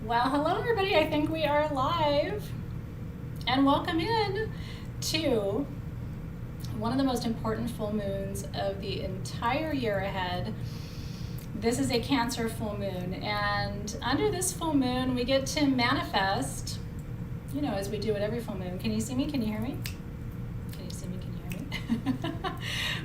Well, hello everybody. I think we are live. And welcome in to one of the most important full moons of the entire year ahead. This is a Cancer full moon, and under this full moon we get to manifest, as we do at every full moon. Can you see me? Can you hear me? Can you see me? Can you hear me?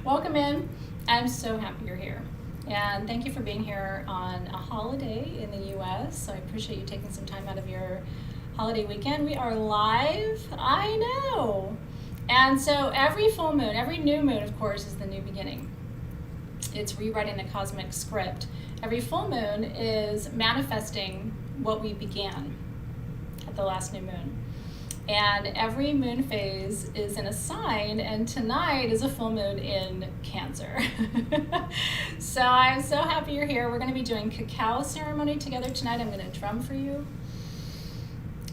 Welcome in. I'm so happy you're here. And thank you for being here on a holiday in the US. So I appreciate you taking some time out of your holiday weekend. We are live, I know. And so every full moon, every new moon, of course, is the new beginning. It's rewriting the cosmic script. Every full moon is manifesting what we began at the last new moon. And every moon phase is in a sign, and tonight is a full moon in Cancer. So I'm so happy you're here. We're going to be doing cacao ceremony together tonight. I'm going to drum for you.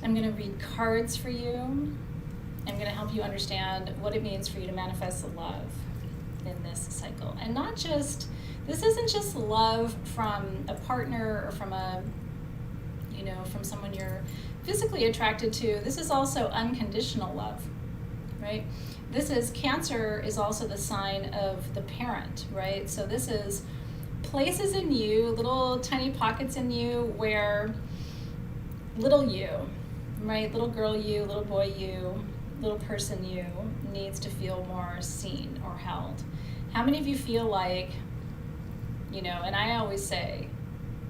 I'm going to read cards for you. I'm going to help you understand what it means for you to manifest love in this cycle. And not just, this isn't just love from a partner or from from someone you're physically attracted to. This is also unconditional love, right? Cancer is also the sign of the parent, right? So this is places in you, little tiny pockets in you where little you, right? Little girl you, little boy you, little person you needs to feel more seen or held. How many of you feel like, and I always say,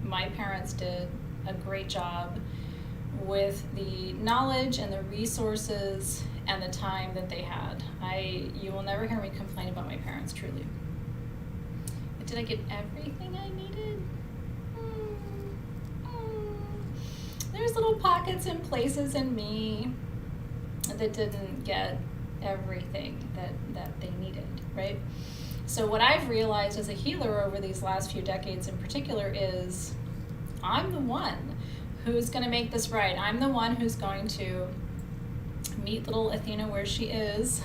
my parents did a great job with the knowledge and the resources and the time that they had. You will never hear me complain about my parents, truly. But did I get everything I needed? There's little pockets and places in me that didn't get everything that they needed, right? So what I've realized as a healer over these last few decades in particular is I'm the one who's going to make this right. I'm the one who's going to meet little Athena where she is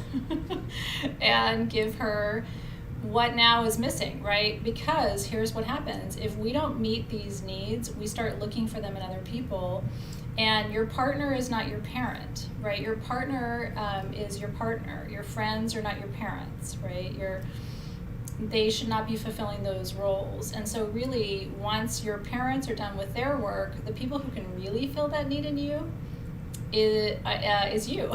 and give her what now is missing, right? Because here's what happens. If we don't meet these needs, we start looking for them in other people, and your partner is not your parent, right? Your partner is your partner. Your friends are not your parents, right? They should not be fulfilling those roles. And so really, once your parents are done with their work, the people who can really fill that need in you is you.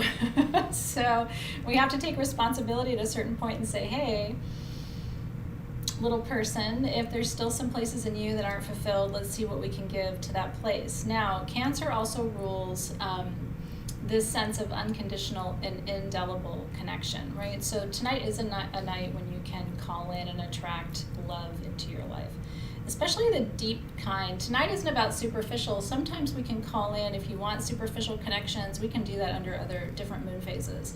So we have to take responsibility at a certain point and say, hey, little person, if there's still some places in you that aren't fulfilled, let's see what we can give to that place. Now, Cancer also rules this sense of unconditional and indelible connection, right? So tonight is a night when you can call in and attract love into your life, especially the deep kind. Tonight isn't about superficial. Sometimes we can call in, if you want superficial connections, we can do that under other different moon phases.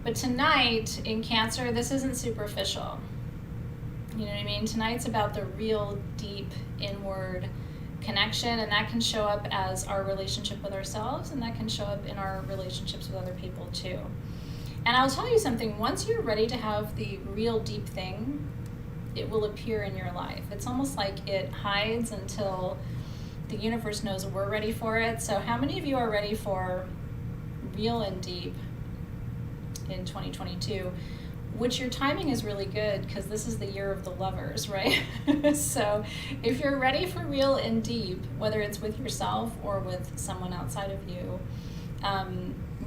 But tonight in Cancer, this isn't superficial. You know what I mean? Tonight's about the real deep inward connection, and that can show up as our relationship with ourselves, and that can show up in our relationships with other people too. And I'll tell you something, once you're ready to have the real deep thing, it will appear in your life. It's almost like it hides until the universe knows we're ready for it. So how many of you are ready for real and deep in 2022? Which your timing is really good because this is the year of the lovers, right? So if you're ready for real and deep, whether it's with yourself or with someone outside of you,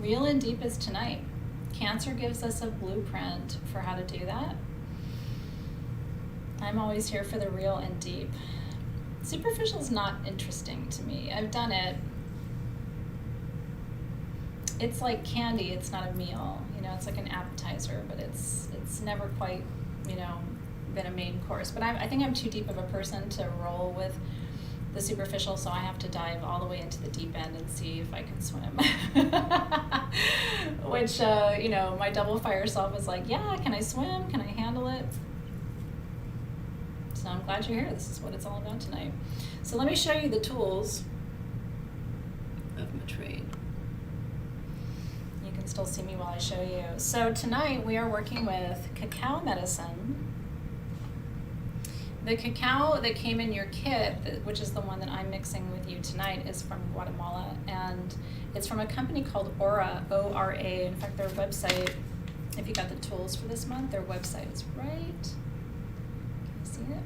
real and deep is tonight. Cancer gives us a blueprint for how to do that. I'm always here for the real and deep. Superficial is not interesting to me. I've done it. It's like candy, it's not a meal. It's like an appetizer, but it's never quite, been a main course. But I think I'm too deep of a person to roll with the superficial, so I have to dive all the way into the deep end and see if I can swim. Which, my double fire self is like, yeah, can I swim? Can I handle it? So I'm glad you're here. This is what it's all about tonight. So let me show you the tools of my trade. Still see me while I show you. So tonight we are working with cacao medicine, The cacao that came in your kit, which is the one that I'm mixing with you tonight, is from Guatemala, and it's from a company called Aura, O-R-A. In fact, their website, if you got the tools for this month, their website is right. Can you see it?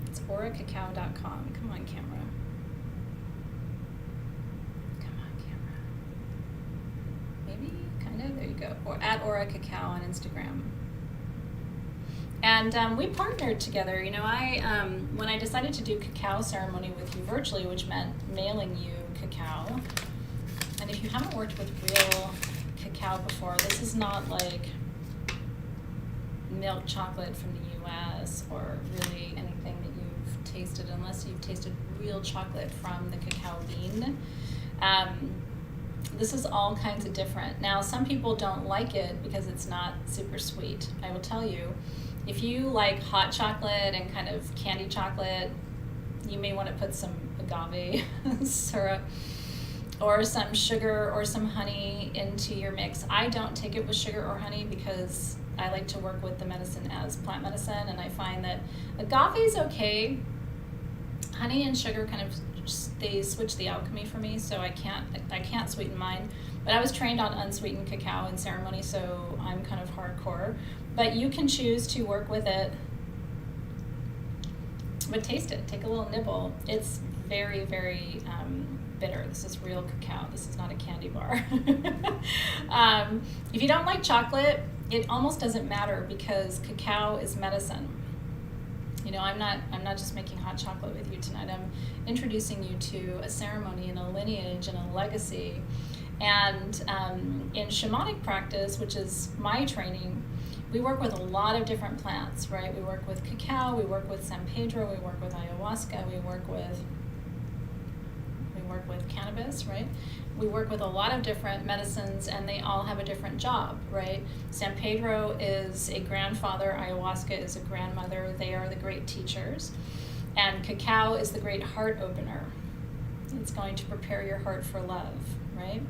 It's auracacao.com. Come on, camera. Come on, camera. Maybe, kind of, there you go. Or at Aura Cacao on Instagram. And we partnered together. You know, when I decided to do cacao ceremony with you virtually, which meant mailing you cacao, and if you haven't worked with real cacao before, this is not like milk chocolate from the US or really anything that you've tasted, unless you've tasted real chocolate from the cacao bean. This is all kinds of different. Now, some people don't like it because it's not super sweet. I will tell you, if you like hot chocolate and kind of candy chocolate, you may want to put some agave syrup or some sugar or some honey into your mix. I don't take it with sugar or honey because I like to work with the medicine as plant medicine, and I find that agave is okay. Honey and sugar kind of they switch the alchemy for me, so I can't sweeten mine. But I was trained on unsweetened cacao in ceremony, so I'm kind of hardcore. But you can choose to work with it, but taste it. Take a little nibble. It's very, very bitter. This is real cacao. This is not a candy bar. If you don't like chocolate, it almost doesn't matter because cacao is medicine. You know, I'm not just making hot chocolate with you tonight. I'm introducing you to a ceremony and a lineage and a legacy. And in shamanic practice, which is my training, we work with a lot of different plants, right? We work with cacao, we work with San Pedro, we work with ayahuasca, we work with cannabis, right? We work with a lot of different medicines, and they all have a different job, right? San Pedro is a grandfather, ayahuasca is a grandmother. They are the great teachers. And cacao is the great heart opener. It's going to prepare your heart for love, right?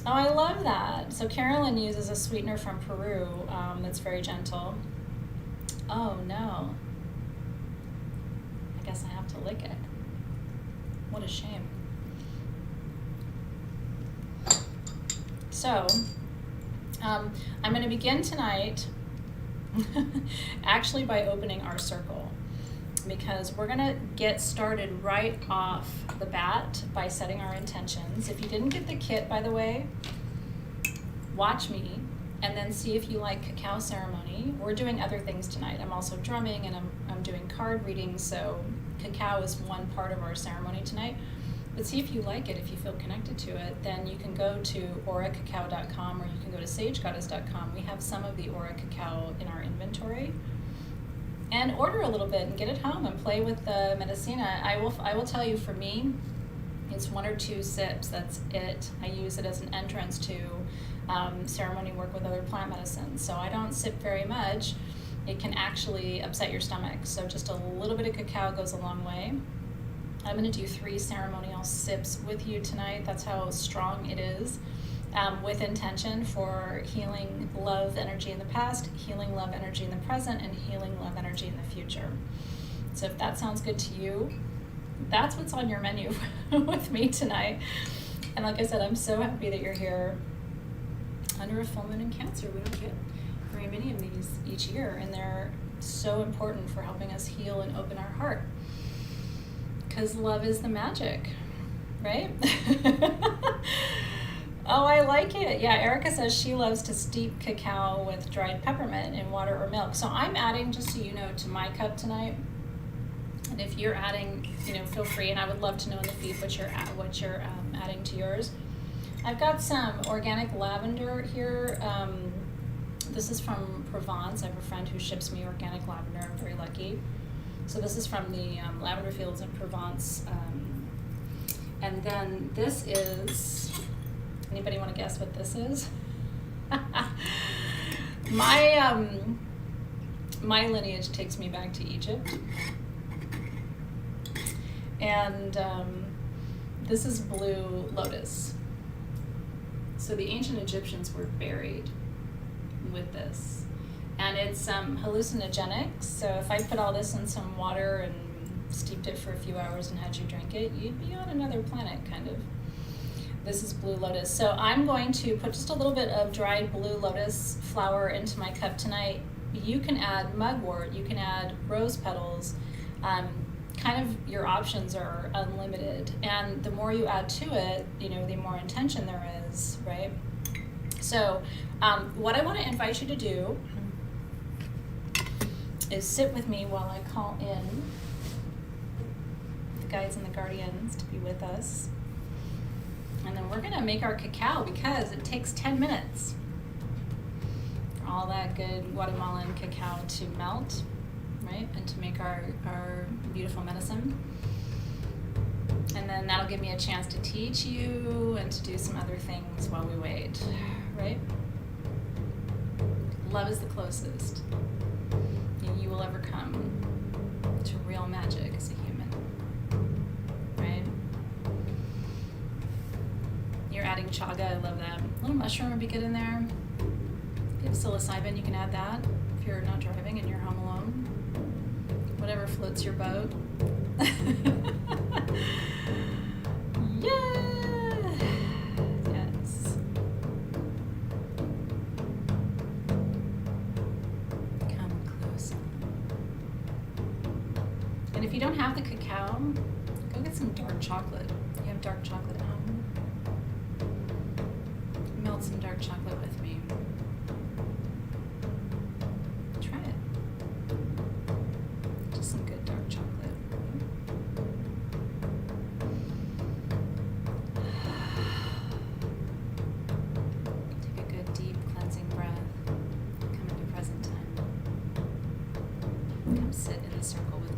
Oh, I love that. So Carolyn uses a sweetener from Peru that's very gentle. Oh, no. I guess I have to lick it. What a shame. So, I'm going to begin tonight actually by opening our circle, because we're going to get started right off the bat by setting our intentions. If you didn't get the kit, by the way, watch me and then see if you like cacao ceremony. We're doing other things tonight. I'm also drumming and I'm doing card readings, so cacao is one part of our ceremony tonight. But see if you like it, if you feel connected to it, then you can go to auracacao.com or you can go to sagegoddess.com. We have some of the Aura Cacao in our inventory. And order a little bit and get it home and play with the medicina. I will tell you, for me, it's 1 or 2 sips, that's it. I use it as an entrance to ceremony work with other plant medicines. So I don't sip very much. It can actually upset your stomach. So just a little bit of cacao goes a long way. I'm going to do 3 ceremonial sips with you tonight. That's how strong it is, with intention for healing love energy in the past, healing love energy in the present, and healing love energy in the future. So if that sounds good to you, that's what's on your menu with me tonight. And like I said, I'm so happy that you're here under a full moon in Cancer. We don't get very many of these each year, and they're so important for helping us heal and open our heart. Because love is the magic, right? Oh, I like it. Yeah, Erica says she loves to steep cacao with dried peppermint in water or milk. So I'm adding, just so you know, to my cup tonight. And if you're adding, feel free. And I would love to know in the feed what you're adding to yours. I've got some organic lavender here. This is from Provence. I have a friend who ships me organic lavender. I'm very lucky. So this is from the lavender fields in Provence. And then this is, anybody want to guess what this is? My lineage takes me back to Egypt. And this is blue lotus. So the ancient Egyptians were buried with this. And it's hallucinogenic, so if I put all this in some water and steeped it for a few hours and had you drink it, you'd be on another planet, kind of. This is blue lotus. So I'm going to put just a little bit of dried blue lotus flower into my cup tonight. You can add mugwort, you can add rose petals. Kind of your options are unlimited. And the more you add to it, the more intention there is, right? So what I want to invite you to do is sit with me while I call in the guides and the guardians to be with us. And then we're going to make our cacao because it takes 10 minutes for all that good Guatemalan cacao to melt, right? And to make our beautiful medicine. And then that'll give me a chance to teach you and to do some other things while we wait, right? Love is the closest you will ever come to real magic as a human, right? You're adding chaga, I love that. A little mushroom would be good in there. If you have psilocybin, you can add that if you're not driving and you're home alone. Whatever floats your boat. Yeah! Yes. Come closer. And if you don't have the cacao, go get some dark chocolate. You have dark chocolate at home? Melt some dark chocolate with me. Try it. Just some good dark chocolate. Take a good deep cleansing breath. Come into present time. Come sit in the circle with me.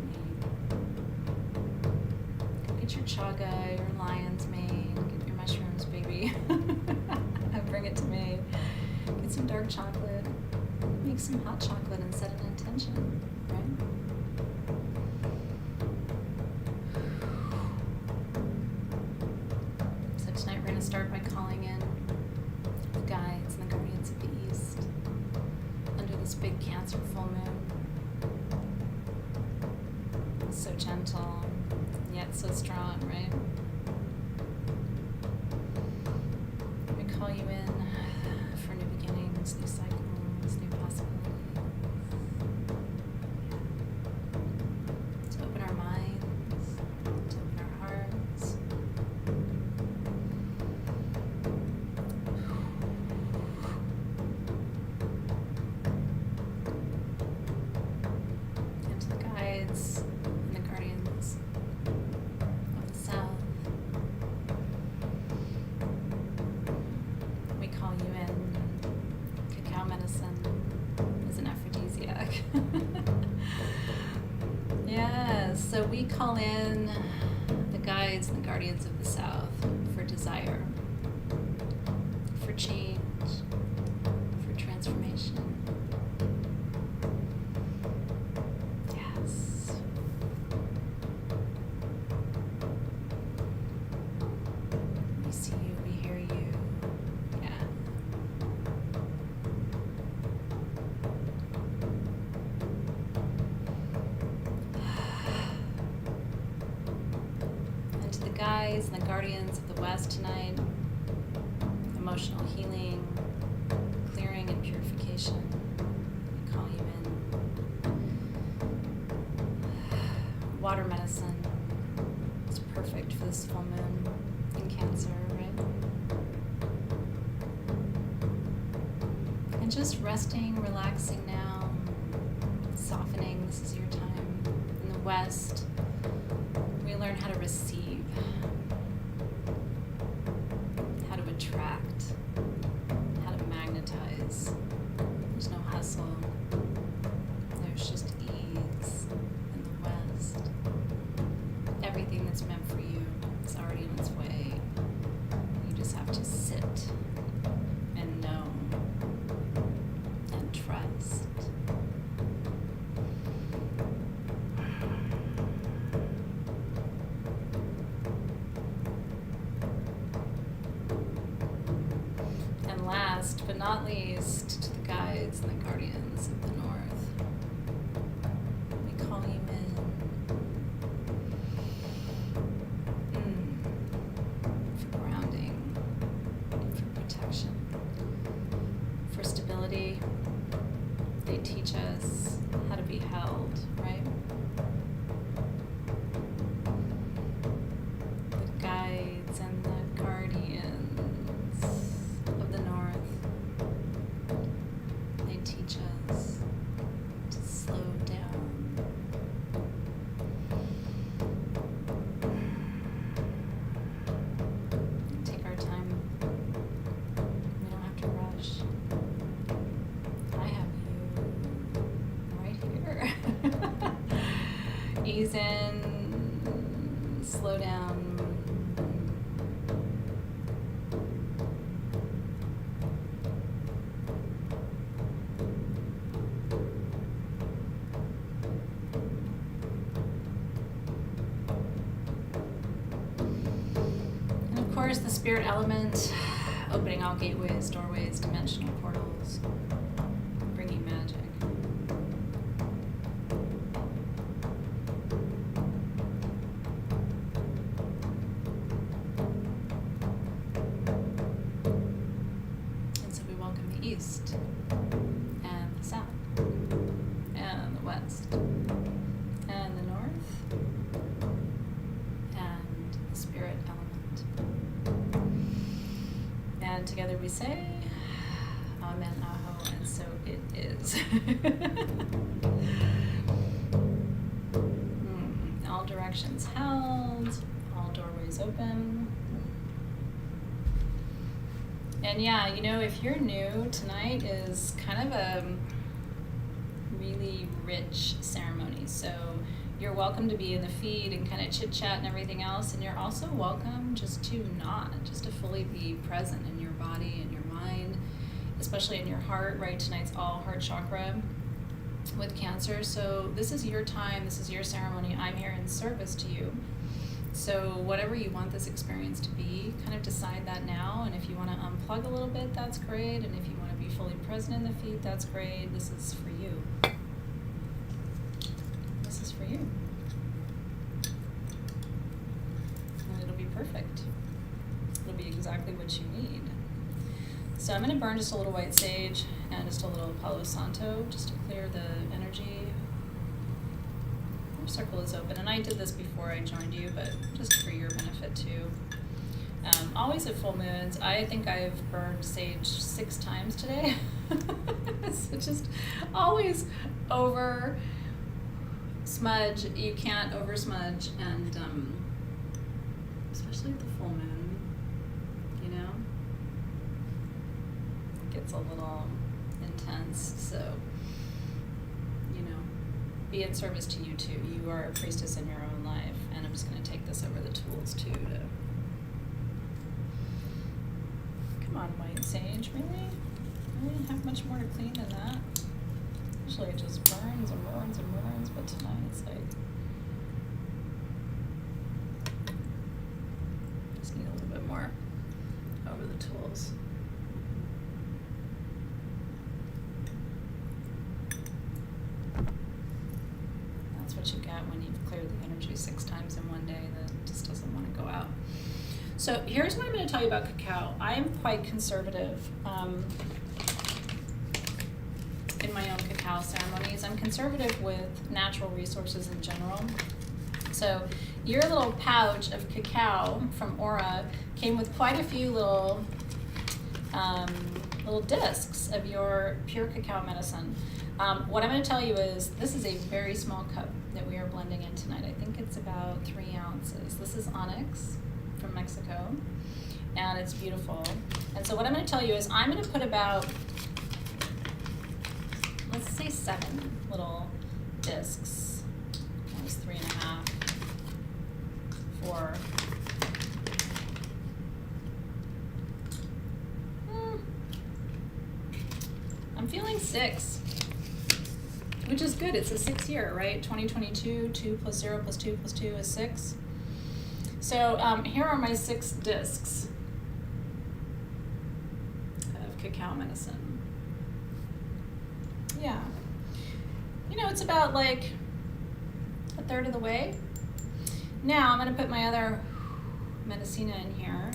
Get your chaga, your lion's mane, get your mushrooms, baby. Bring it to me. Get some dark chocolate. Make some hot chocolate and set an intention, right? So tonight we're going to start by calling in the guides and the guardians of the East under this big Cancer full moon. It's so gentle, yet so strong, right? We call you in for new beginnings, new cycles, new possibilities. To open our minds, to open our hearts. And to the guides and the guardians of the South. We call you in. Cacao medicine is an aphrodisiac. Yes, so we call in the guides and the guardians of the South for desire, for change, for transformation. Yes. We see you, we hear you. Yeah. And to the guides and the guardians of the West tonight, emotional healing, clearing and purification. We call you in. Water medicine is perfect for this full moon in Cancer, right? And just resting, relaxing now, softening. This is your time. In the West, we learn how to receive, how to attract, how to magnetize. There's no hustle. There's just ease in the West. Everything that's meant for you is already on its way. You just have to sit and know and trust. And last but not least, to the guides guides and the guardians of the north. We call you in. For grounding, for protection, for stability. They teach us how to be held, right? The guides and the guardians of the north, they teach us to slow down. Take our time. We don't have to rush. I have you right here. Ease in, slow down. And of course, the spirit element, opening all gateways, doorways, dimensional portals, bringing magic. And so we welcome the east, and the south, and the west, and the north, and the spirit element. And together we say, Amen, Aho, and so it is. All directions held, all doorways open. And yeah, you know, if you're new, tonight is kind of a really rich ceremony. So you're welcome to be in the feed and kind of chit chat and everything else. And you're also welcome just to just to fully be present in your body and your mind, especially in your heart, right? Tonight's all heart chakra with Cancer. So this is your time, this is your ceremony. I'm here in service to you. So whatever you want this experience to be, kind of decide that now. And if you want to unplug a little bit, that's great. And if you want to be fully present in the feed, that's great. This is for you. This is for you. And it'll be perfect. It'll be exactly what you need. So I'm going to burn just a little white sage and just a little Palo Santo just to clear the energy. Our circle is open, and I did this before I joined you, but just for your benefit too. Always at full moons. I think I've burned sage 6 times today. So just always over smudge. You can't over smudge, and especially at the full moon, you know, it gets a little intense. So, you know, be in service to you too. You are a priestess in your own life, and I'm just going to take this over the tools too to. Come on, white sage, really? I didn't have much more to clean than that. Usually it just burns and burns and burns, but tonight it's like, just need a little bit more over the tools. That's what you get when you've cleared the energy 6 times in one day that just doesn't want to go out. So here's what I'm going to tell you about cacao. I am quite conservative in my own cacao ceremonies. I'm conservative with natural resources in general. So your little pouch of cacao from Aura came with quite a few little discs of your pure cacao medicine. What I'm going to tell you is this is a very small cup that we are blending in tonight. I think it's about 3 ounces. This is onyx from Mexico, and it's beautiful. And so what I'm going to tell you is I'm going to put about, let's say 7 little discs. That was 3.5, 4. I'm feeling 6, which is good. It's a 6 year, right? 2022, 2 plus 0 plus 2 plus 2 is 6. So here are my 6 discs of cacao medicine. it's about like a third of the way. Now I'm going to put my other Medicina in here.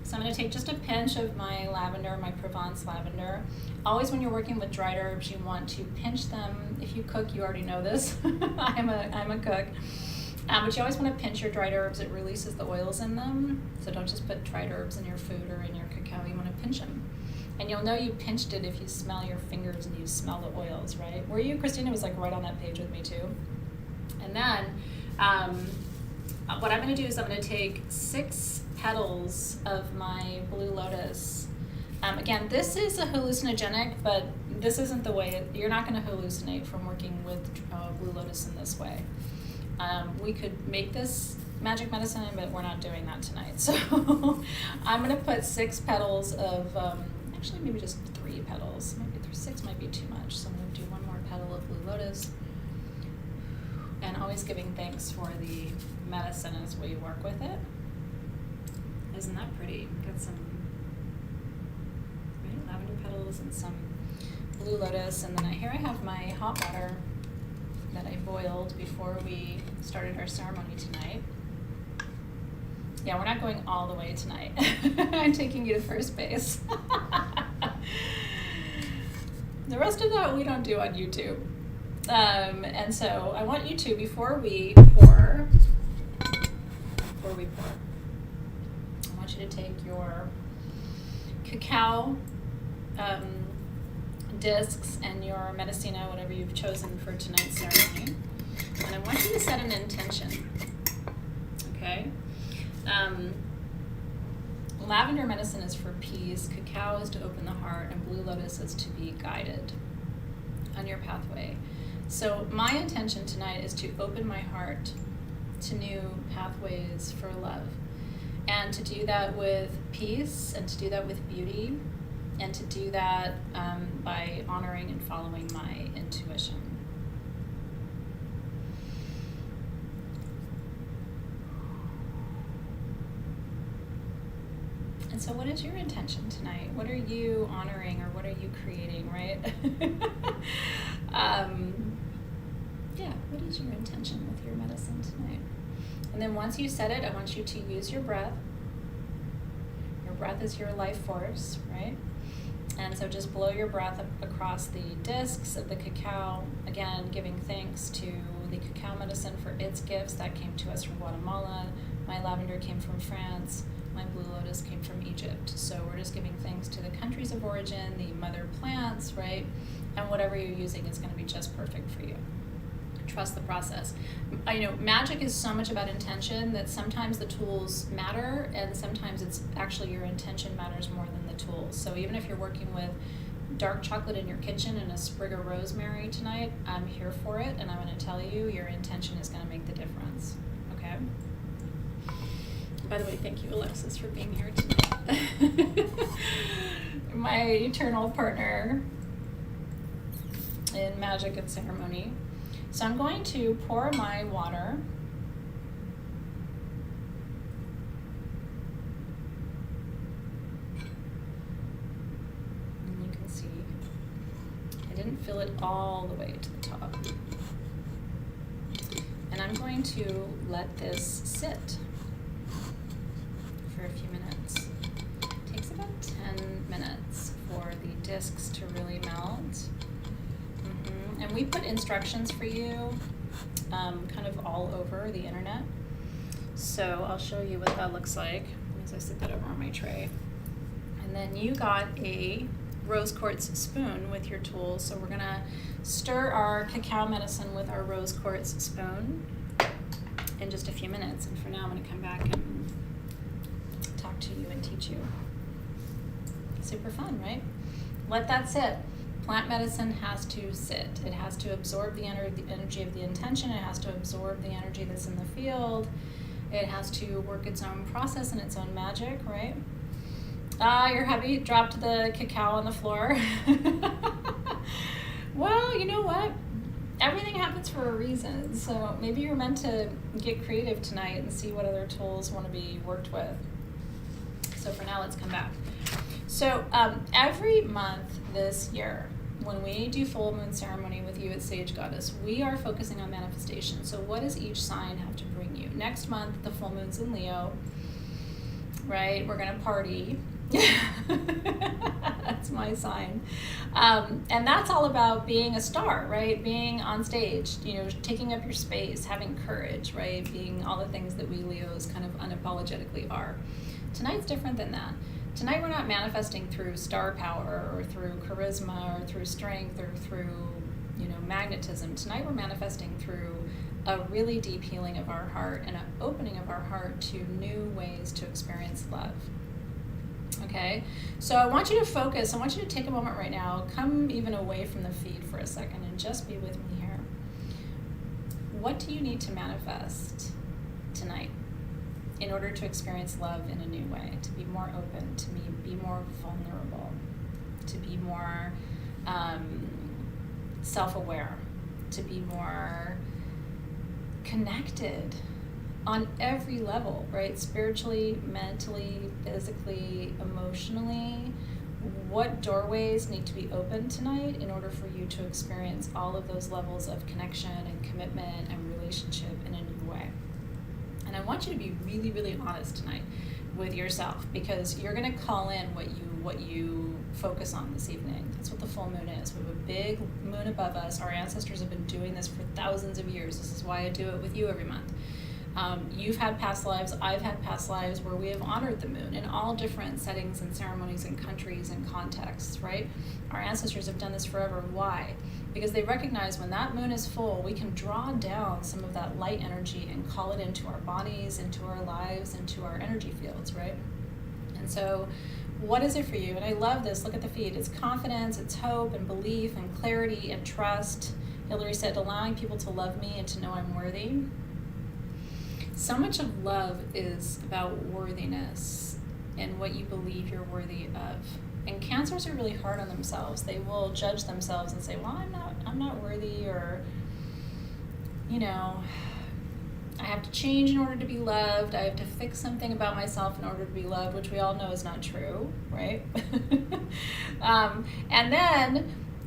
So I'm going to take just a pinch of my lavender, my Provence lavender. Always when you're working with dried herbs, you want to pinch them. If you cook, you already know this. I'm a cook. But you always want to pinch your dried herbs. It releases the oils in them. So don't just put dried herbs in your food or in your cacao. You want to pinch them. And you'll know you pinched it if you smell your fingers and you smell the oils, right? Were you? Christina was like right on that page with me too. And then what I'm going to do is I'm going to take 6 petals of my blue lotus. Again, this is a hallucinogenic, but this isn't the way, you're not going to hallucinate from working with blue lotus in this way. We could make this magic medicine, but we're not doing that tonight. So I'm going to put 6 petals of, actually maybe just 3 petals. Maybe 6 might be too much. So I'm going to do 1 more petal of blue lotus. And always giving thanks for the medicine as we work with it. Isn't that pretty? Got some lavender petals and some blue lotus. And then here I have my hot water that I boiled before we started our ceremony tonight. Yeah, we're not going all the way tonight. I'm taking you to first base. The rest of that we don't do on YouTube. And so I want you to, before we pour, I want you to take your cacao discs and your medicina, whatever you've chosen for tonight's ceremony, and I want you to set an intention, okay? Lavender medicine is for peace, cacao is to open the heart, and blue lotus is to be guided on your pathway. So my intention tonight is to open my heart to new pathways for love, and to do that with peace, and to do that with beauty, and to do that by honoring and following my intuition. And so what is your intention tonight? What are you honoring, or what are you creating, right? Yeah, what is your intention with your medicine tonight? And then once you set it, I want you to use your breath. Your breath is your life force, right? And so just blow your breath up across the discs of the cacao, again, giving thanks to the cacao medicine for its gifts. That came to us from Guatemala. My lavender came from France. My blue lotus came from Egypt. So we're just giving thanks to the countries of origin, the mother plants, right? And whatever you're using is going to be just perfect for you. Trust the process. Magic is so much about intention that sometimes the tools matter, and sometimes it's actually your intention matters more than the tools. So even if you're working with dark chocolate in your kitchen and a sprig of rosemary tonight, I'm here for it, and I'm going to tell you your intention is going to make the difference. Okay? By the way, thank you, Alexis, for being here tonight. My eternal partner in magic and ceremony. So I'm going to pour my water. And you can see I didn't fill it all the way to the top. And I'm going to let this sit for a few minutes. It takes about 10 minutes for the discs to really melt. And we put instructions for you kind of all over the internet. So I'll show you what that looks like as I sit that over on my tray. And then you got a rose quartz spoon with your tools. So we're gonna stir our cacao medicine with our rose quartz spoon in just a few minutes. And for now, I'm gonna come back and talk to you and teach you. Super fun, right? Let that sit. Plant medicine has to sit. It has to absorb the energy of the intention. It has to absorb the energy that's in the field. It has to work its own process and its own magic, right? You're heavy. Dropped the cacao on the floor. Well, you know what? Everything happens for a reason. So maybe you're meant to get creative tonight and see what other tools want to be worked with. So for now, let's come back. So every month this year, when we do full moon ceremony with you at Sage Goddess, we are focusing on manifestation. So what does each sign have to bring you? Next month, the full moon's in Leo, right? We're gonna party. That's my sign. And that's all about being a star, right? Being on stage, taking up your space, having courage, right? Being all the things that we Leos kind of unapologetically are. Tonight's different than that. Tonight we're not manifesting through star power or through charisma or through strength or through, magnetism. Tonight we're manifesting through a really deep healing of our heart and an opening of our heart to new ways to experience love. Okay, so I want you to focus. I want you to take a moment right now, come even away from the feed for a second and just be with me here. What do you need to manifest tonight in order to experience love in a new way, to be more open, to be more vulnerable, to be more self-aware, to be more connected on every level, right? Spiritually, mentally, physically, emotionally. What doorways need to be open tonight in order for you to experience all of those levels of connection and commitment and relationship in a new way? And I want you to be really, really honest tonight with yourself, because you're going to call in what you focus on this evening. That's what the full moon is. We have a big moon above us. Our ancestors have been doing this for thousands of years. This is why I do it with you every month. You've had past lives, I've had past lives where we have honored the moon in all different settings and ceremonies and countries and contexts, right? Our ancestors have done this forever. Why? Because they recognize when that moon is full, we can draw down some of that light energy and call it into our bodies, into our lives, into our energy fields, right? And so what is it for you? And I love this. Look at the feed. It's confidence, it's hope and belief and clarity and trust. Hillary said, allowing people to love me and to know I'm worthy. So much of love is about worthiness and what you believe you're worthy of. And Cancers are really hard on themselves. They will judge themselves and say, well, I'm not worthy, or, I have to change in order to be loved. I have to fix something about myself in order to be loved, which we all know is not true, right?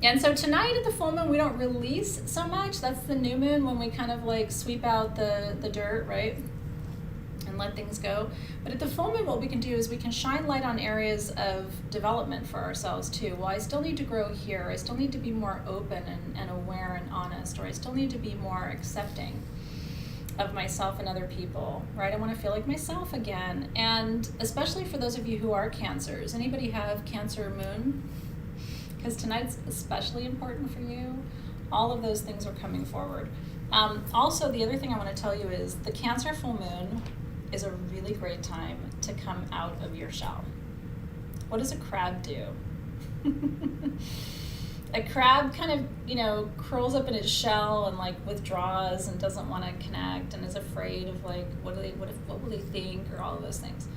And so tonight at the full moon, we don't release so much. That's the new moon, when we kind of like sweep out the dirt, right? And let things go. But at the full moon, what we can do is we can shine light on areas of development for ourselves too. Well, I still need to grow here. I still need to be more open and aware and honest, or I still need to be more accepting of myself and other people, right? I want to feel like myself again. And especially for those of you who are Cancers, anybody have Cancer moon? Because tonight's especially important for you. All of those things are coming forward. Also, the other thing I want to tell you is the Cancer full moon is a really great time to come out of your shell. What does a crab do? A crab kind of, curls up in its shell and like withdraws and doesn't want to connect and is afraid of like, what will they think, or all of those things.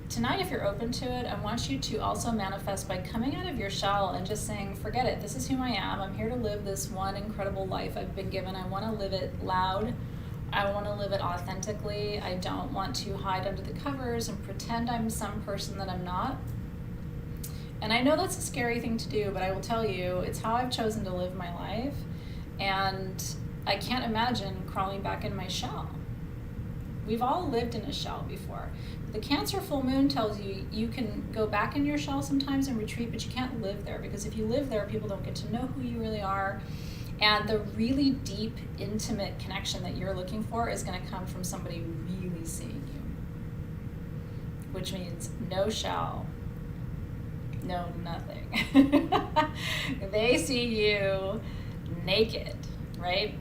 Tonight, if you're open to it, I want you to also manifest by coming out of your shell and just saying, forget it, this is who I am. I'm here to live this one incredible life I've been given. I want to live it loud. I want to live it authentically. I don't want to hide under the covers and pretend I'm some person that I'm not. And I know that's a scary thing to do, but I will tell you, it's how I've chosen to live my life. And I can't imagine crawling back in my shell. We've all lived in a shell before. The Cancer full moon tells you you can go back in your shell sometimes and retreat, but you can't live there, because if you live there, people don't get to know who you really are. And the really deep, intimate connection that you're looking for is going to come from somebody really seeing you, which means no shell, no nothing. They see you naked, right?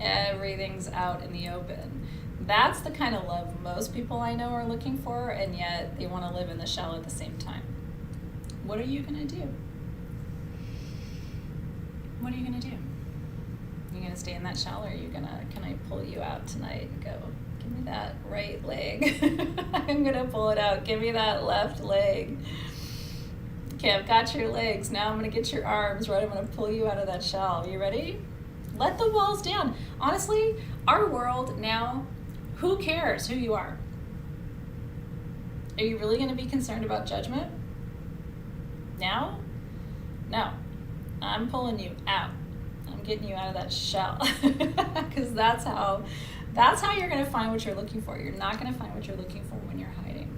Everything's out in the open. That's the kind of love most people I know are looking for, and yet they want to live in the shell at the same time. What are you going to do? What are you going to do? You going to stay in that shell, or are you going to, can I pull you out tonight and go, give me that right leg? I'm going to pull it out. Give me that left leg. Okay, I've got your legs. Now I'm going to get your arms, right? I'm going to pull you out of that shell. You ready? Let the walls down. Honestly, our world now, who cares who you are? Are you really going to be concerned about judgment? Now? No. I'm pulling you out. I'm getting you out of that shell. Because that's how you're going to find what you're looking for. You're not going to find what you're looking for when you're hiding.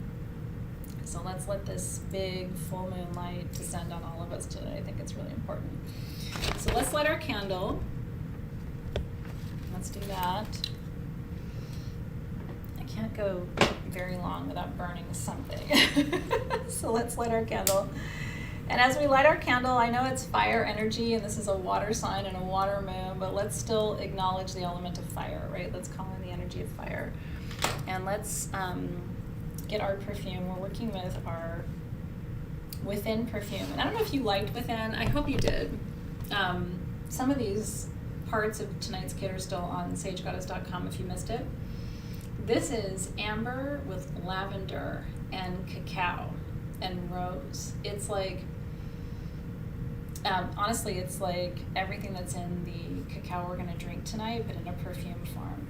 So let's let this big full moon light descend on all of us today. I think it's really important. So let's light our candle. Let's do that. I can't go very long without burning something. So let's light our candle. And as we light our candle, I know it's fire energy, and this is a water sign and a water moon, but let's still acknowledge the element of fire, right? Let's call in the energy of fire. And let's get our perfume. We're working with our Within perfume. And I don't know if you liked Within. I hope you did. Some of these parts of tonight's kit are still on sagegoddess.com if you missed it. This is amber with lavender and cacao and rose. It's like, honestly, it's like everything that's in the cacao we're gonna drink tonight, but in a perfume form.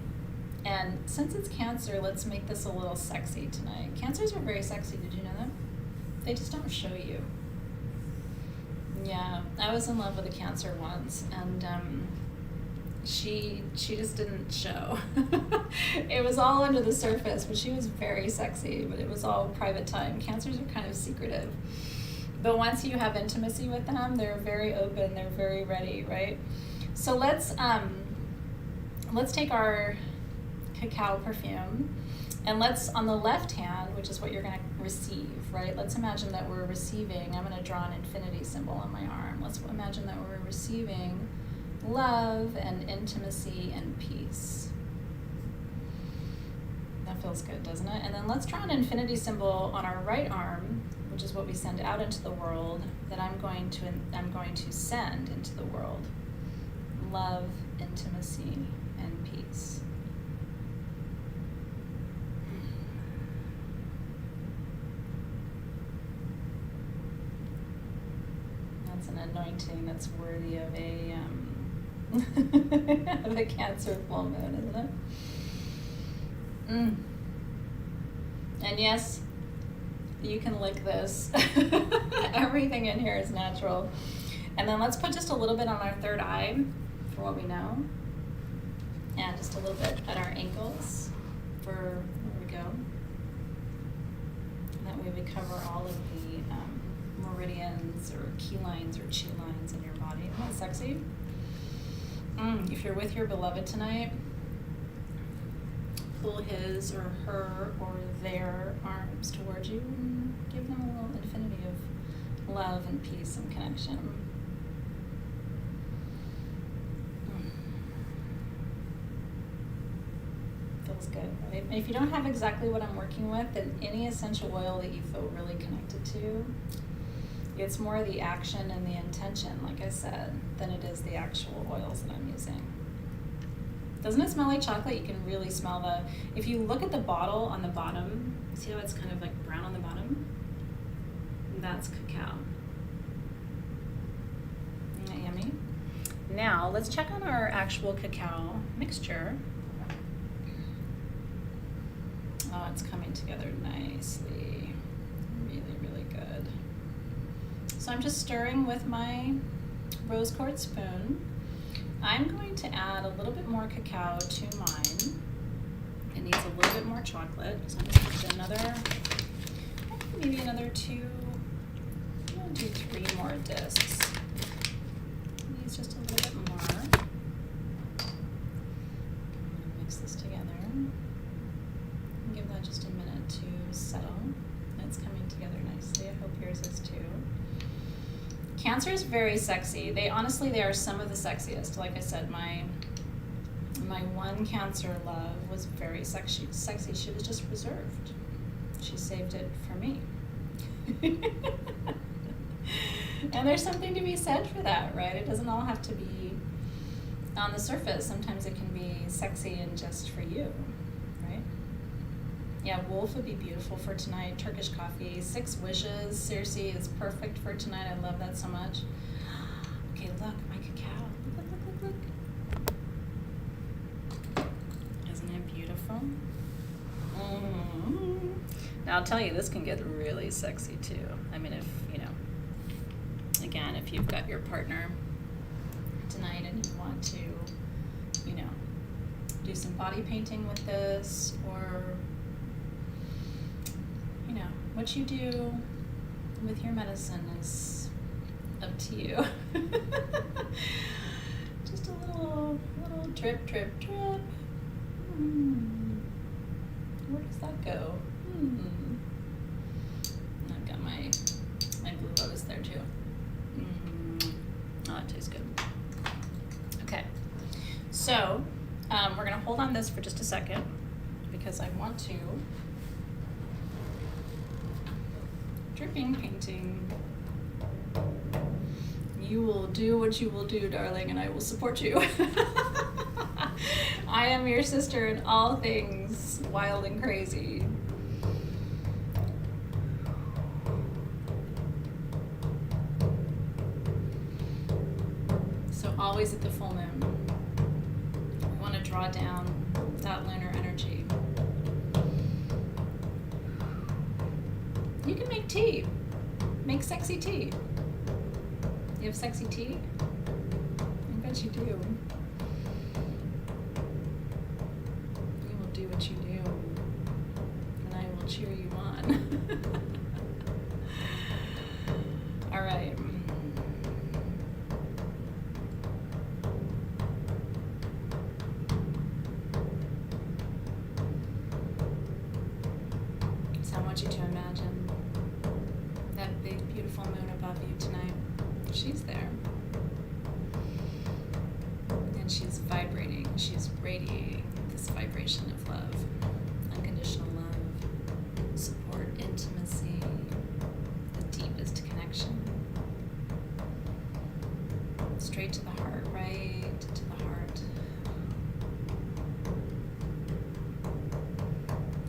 And since it's Cancer, let's make this a little sexy tonight. Cancers are very sexy, did you know that? They just don't show you. Yeah, I was in love with a Cancer once, and she just didn't show. It was all under the surface, but she was very sexy, but it was all private time. Cancers are kind of secretive. But once you have intimacy with them, they're very open, they're very ready, right? So let's take our cacao perfume, and let's, on the left hand, which is what you're gonna receive, right? Let's imagine that we're receiving, I'm gonna draw an infinity symbol on my arm. Let's imagine that we're receiving love and intimacy and peace. That feels good, doesn't it? And then let's draw an infinity symbol on our right arm, which is what we send out into the world, that I'm going to send into the world. Love, intimacy, and peace. That's an anointing that's worthy of a of a Cancer full moon, isn't it? And yes, you can lick this. Everything in here is natural. And then let's put just a little bit on our third eye for what we know. And just a little bit at our ankles for where we go. And that way we cover all of the meridians or key lines or chi lines in your body. Isn't that sexy? If you're with your beloved tonight, pull his or her or their arms towards you and give them a little infinity of love and peace and connection. Feels good, right? And if you don't have exactly what I'm working with, then any essential oil that you feel really connected to, it's more the action and the intention, like I said, than it is the actual oils that I'm using. Doesn't it smell like chocolate? You can really smell if you look at the bottle on the bottom, see how it's kind of like brown on the bottom? That's cacao. Isn't that yummy? Now, let's check on our actual cacao mixture. Oh, it's coming together nicely. Really, really good. So I'm just stirring with my rose quartz spoon. I'm going to add a little bit more cacao to mine. It needs a little bit more chocolate. So I'm just going to do maybe another two, I'm going to do 3 more discs. Needs just a little bit more. I'm going to mix this together. Give that just a minute to settle. It's coming together nicely. I hope yours is too. Cancer is very sexy. They are some of the sexiest. Like I said, my one Cancer love was very sexy. She was just reserved. She saved it for me. And there's something to be said for that, right? It doesn't all have to be on the surface. Sometimes it can be sexy and just for you, right? Yeah, wolf would be beautiful for tonight. Turkish coffee, 6 wishes. Seriously, is perfect for tonight. I love that so much. Okay, look, my cacao. Look. Isn't it beautiful? Now I'll tell you, this can get really sexy too. I mean, if, if you've got your partner tonight and you want to, do some body painting with this, or, what you do with your medicine is up to you. Just a little drip, drip, drip. Where does that go? I've got my blue lotus there too. Oh, that tastes good. Okay, so we're gonna hold on this for just a second because I want to dripping painting. You will do what you will do, darling, and I will support you. I am your sister in all things wild and crazy. So always at the full moon, we want to draw down that lunar energy. You can make tea. Make sexy tea. You have sexy tea? I bet you do. You will do what you do, and I will cheer you on. All right. So I want you to imagine that big, beautiful moon above you tonight. She's there. And she's vibrating, she's radiating this vibration of love, unconditional love, support, intimacy, the deepest connection. Straight to the heart, right to the heart.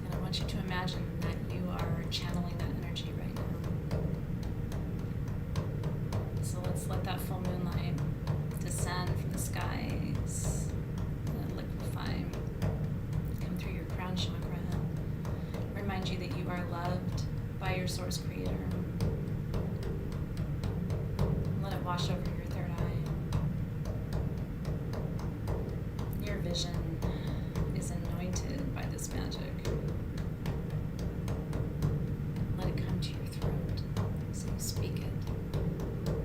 And I want you to imagine that you are channeling that energy right now. So let's let that full moonlight descend from the skies and liquefy, come through your crown chakra, remind you that you are loved by your source creator. Let it wash over your third eye. Your vision is anointed by this magic. Let it come to your throat, so you speak it.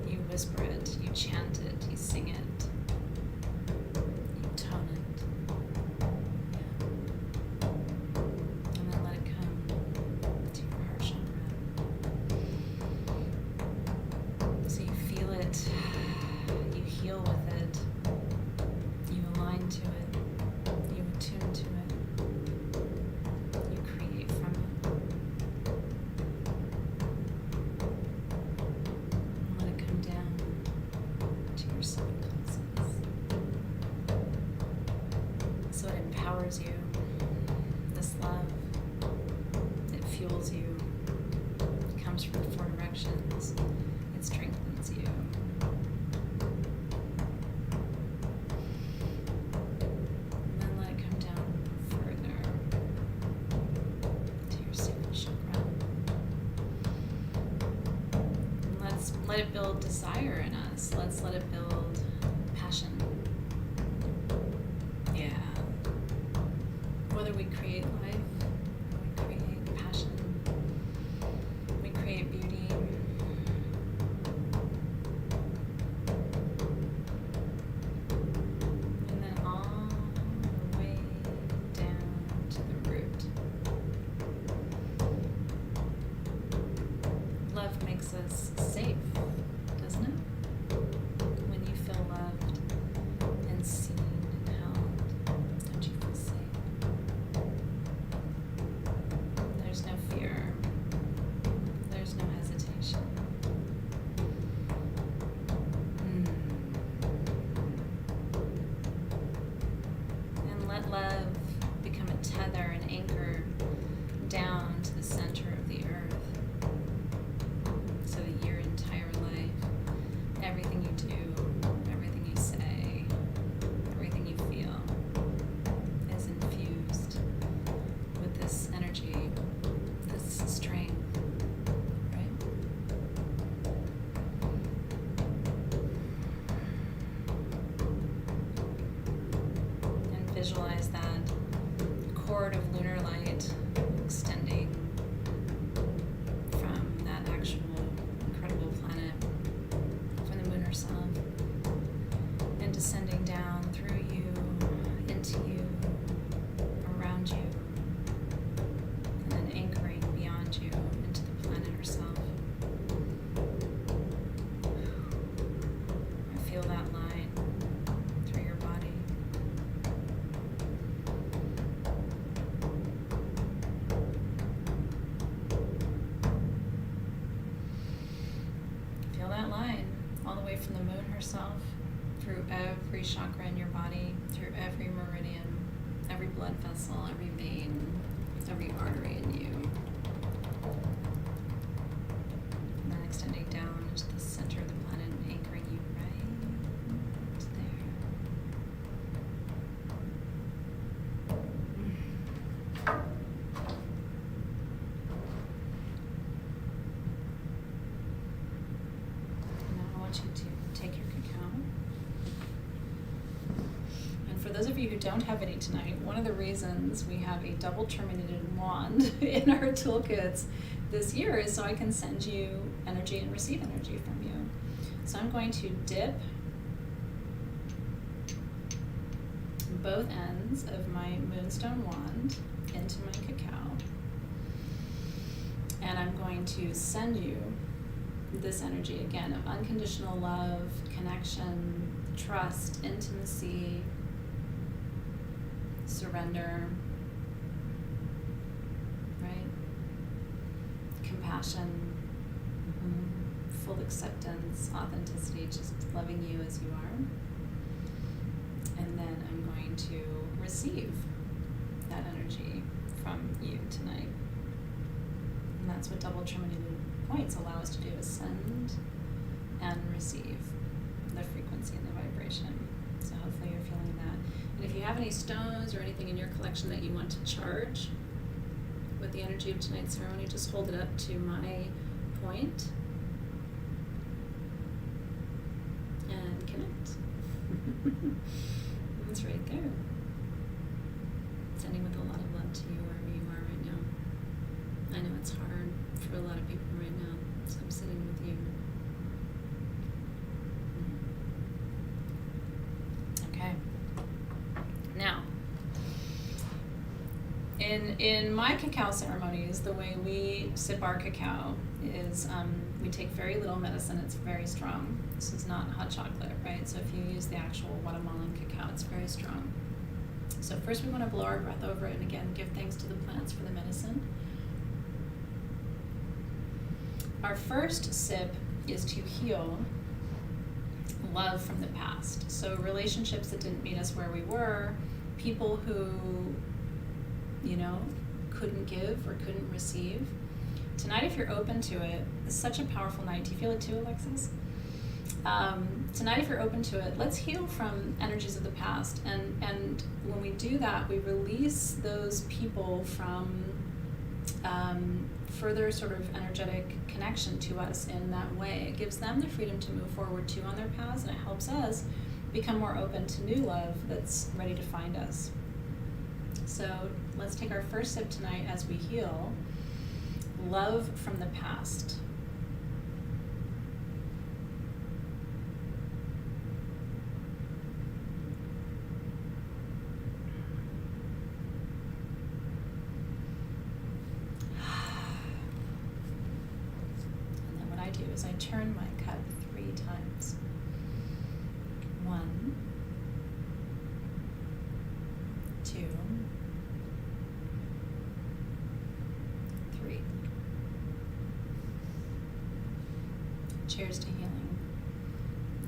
You whisper it, you chant it, you sing it, you tone it. And then let it come to your heart chakra. So you feel it, you heal with it, you align to it, you attune to it, you create from it. Let it come down to your solar plexus. So it empowers you. This love, it fuels you. It comes from the four directions. It strengthens you. And then let it come down further to your sacral chakra. Let's let it build desire in us. Let's let it build passion. Yeah. Whether we create life, or we create passion, we create beauty. And then all the way down to the root. Love makes us safe, doesn't it? When you feel loved and seen and held, don't you feel safe? There's no fear. There's no hesitation. And let love become a tether and anchor down to the center of the earth, so that your entire life, everything you do, everything you say, everything you feel, is infused with this energy, this strength, right? visualize that cord of lunar light extending from that actual incredible planet, from the moon herself, and descending down through you, into you, around you, and then anchoring beyond you into the planet herself. And feel that line through your body. Feel that line all the way from the moon herself, through every chakra in your body, through every meridian, every blood vessel, every vein, every artery in you. And then extending down into the center of the planet and anchoring you right there. Now I want you to take your cacao. And for those of you who don't have any tonight, one of the reasons we have a double terminated wand in our toolkits this year is so I can send you energy and receive energy from you. So I'm going to dip both ends of my moonstone wand into my cacao. And I'm going to send you this energy again of unconditional love, connection, trust, intimacy, surrender, right? Compassion, full acceptance, authenticity, just loving you as you are. And then I'm going to receive that energy from you tonight. And that's what double terminated points allow us to do, is send and receive the frequency and the vibration. So hopefully you're feeling that. And if you have any stones or anything in your collection that you want to charge with the energy of tonight's ceremony, just hold it up to my point and connect. It's right there. Sending with a lot of love to you wherever you are right now. I know it's hard for a lot of people right now, so I'm sitting with you. Okay. Now, in my cacao ceremonies, the way we sip our cacao is we take very little medicine. It's very strong. This is not hot chocolate, right? So if you use the actual Guatemalan cacao, it's very strong. So first we want to blow our breath over it, and again, give thanks to the plants for the medicine. Our first sip is to heal love from the past. So relationships that didn't meet us where we were, people who, couldn't give or couldn't receive. Tonight, if you're open to it, it's such a powerful night. Do you feel it too, Alexis? Tonight, if you're open to it, let's heal from energies of the past. And when we do that, we release those people from further sort of energetic connection to us in that way. It gives them the freedom to move forward too on their paths, and it helps us become more open to new love that's ready to find us. So let's take our first sip tonight as we heal love from the past. Is I turn my cup 3 times. 1, 2, 3. Cheers to healing.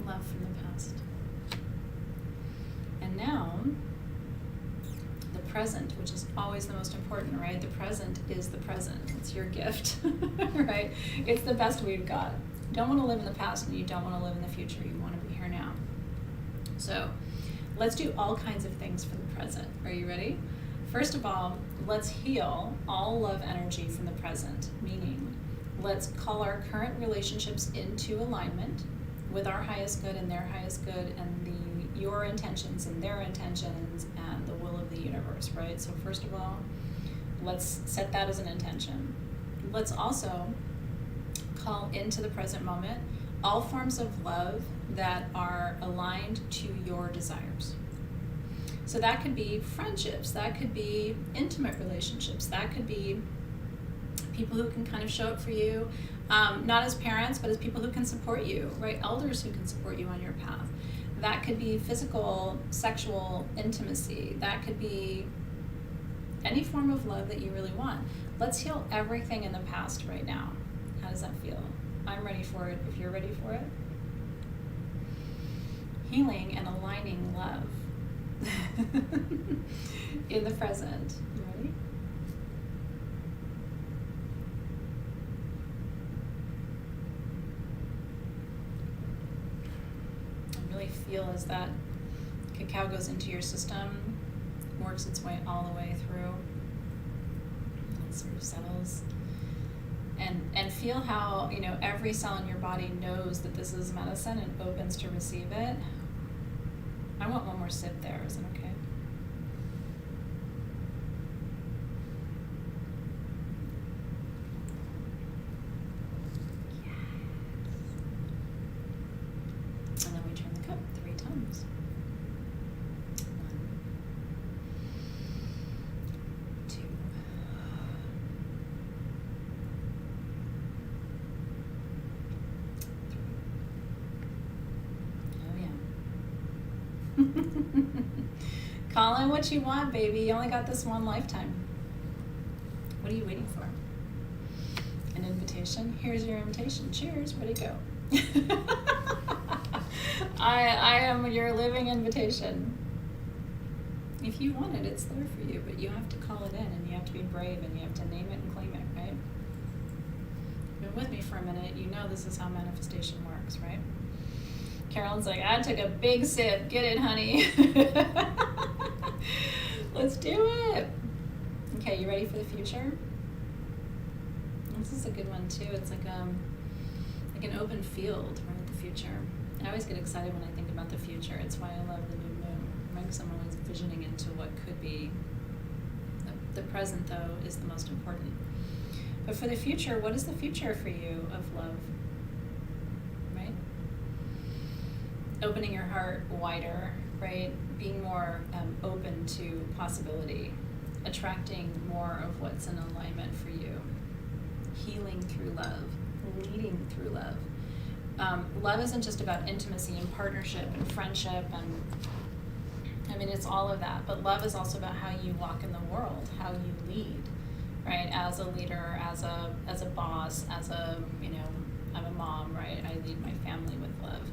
Love from the past. And now, the present, which is always the most important, right? The present is the present. It's your gift, right? It's the best we've got. You don't want to live in the past, and you don't want to live in the future. You want to be here now. So let's do all kinds of things for the present. Are you ready? First of all, let's heal all love energy from the present, meaning let's call our current relationships into alignment with our highest good and their highest good, and your intentions and their intentions, and the will the universe, right? So first of all, let's set that as an intention. Let's also call into the present moment all forms of love that are aligned to your desires. So that could be friendships, that could be intimate relationships, that could be people who can kind of show up for you, not as parents, but as people who can support you, right? Elders who can support you on your path. That could be physical, sexual intimacy. That could be any form of love that you really want. Let's heal everything in the past right now. How does that feel? I'm ready for it if you're ready for it. Healing and aligning love in the present. You ready? And really feel as that cacao goes into your system, works its way all the way through, and sort of settles. And feel how, every cell in your body knows that this is medicine and opens to receive it. I want one more sip there, is it okay? Yes. And then we turn the cup 3 times. 1, 2, 3. Oh yeah. Call in what you want, baby. You only got this one lifetime. What are you waiting for? An invitation? Here's your invitation. Cheers. Ready to go. I am your living invitation. If you want it, it's there for you, but you have to call it in, and you have to be brave, and you have to name it and claim it, right? You've been with me for a minute. You know this is how manifestation works, right? Carolyn's like, I took a big sip. Get it, honey. Let's do it. Okay, you ready for the future? This is a good one too. It's like an open field, right? The future. I always get excited when I think about the future. It's why I love the new moon, right? Because I'm always visioning into what could be. The present, though, is the most important. But for the future, what is the future for you of love? Right? Opening your heart wider, right? Being more open to possibility, attracting more of what's in alignment for you, healing through love, leading through love. Love isn't just about intimacy and partnership and friendship, and it's all of that, but love is also about how you walk in the world, how you lead, right? As a leader, as a boss, I'm a mom, right? I lead my family with love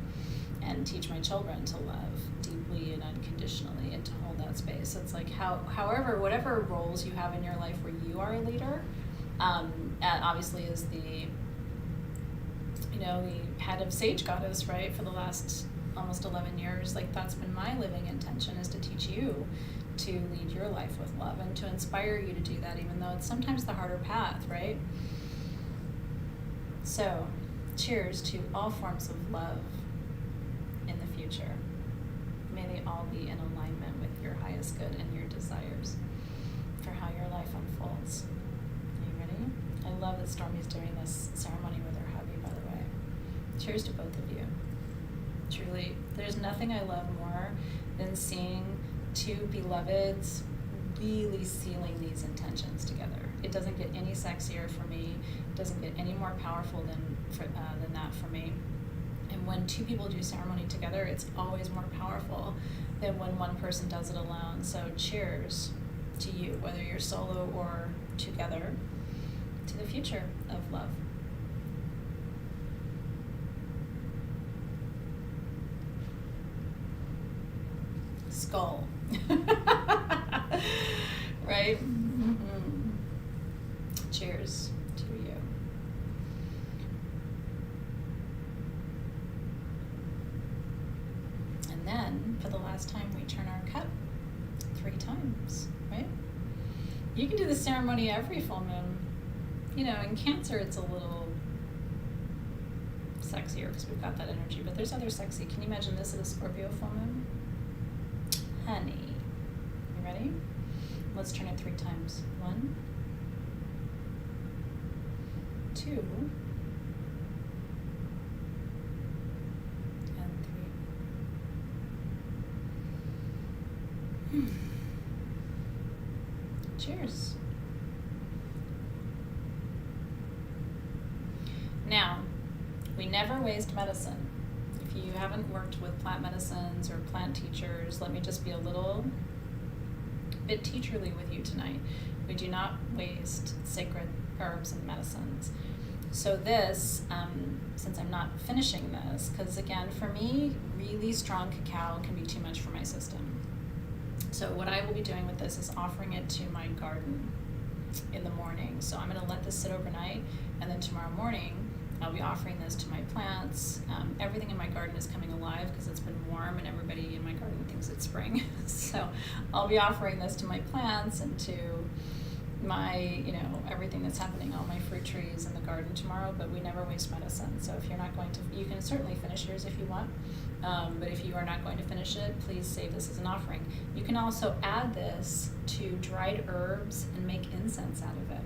and teach my children to love deeply and unconditionally and to hold that space. It's like however, whatever roles you have in your life where you are a leader, obviously is the head of Sage Goddess, right, for the last almost 11 years, like that's been my living intention, is to teach you to lead your life with love and to inspire you to do that, even though it's sometimes the harder path, right? So, cheers to all forms of love in the future. May they all be in alignment with your highest good and your desires for how your life unfolds. Are you ready? I love that Stormy's doing this ceremony with her hubby, by the way. Cheers to both of you. Truly, there's nothing I love more than seeing two beloveds really sealing these intentions together. It doesn't get any sexier for me. It doesn't get any more powerful than that for me. And when two people do ceremony together, it's always more powerful than when one person does it alone. So cheers to you, whether you're solo or together, to the future of love. Skull. Right? Mm-hmm. Cheers to you. And then, for the last time, we turn our cup 3 times, right? You can do the ceremony every full moon. In Cancer, it's a little sexier because we've got that energy, but there's other sexy. Can you imagine this at a Scorpio full moon? Honey, you ready? Let's turn it 3 times. 1, 2, and 3. Cheers. Now, we never waste medicine. If you haven't worked with plant medicines or plant teachers, let me just be a little bit teacherly with you tonight. We do not waste sacred herbs and medicines. So this, since I'm not finishing this, because again, for me, really strong cacao can be too much for my system. So what I will be doing with this is offering it to my garden in the morning. So I'm going to let this sit overnight, and then tomorrow morning I'll be offering this to my plants. Everything in my garden is coming alive because it's been warm and everybody in my garden thinks it's spring. So I'll be offering this to my plants and to my, everything that's happening, all my fruit trees in the garden tomorrow, but we never waste medicine. So if you're not going to, you can certainly finish yours if you want, but if you are not going to finish it, please save this as an offering. You can also add this to dried herbs and make incense out of it,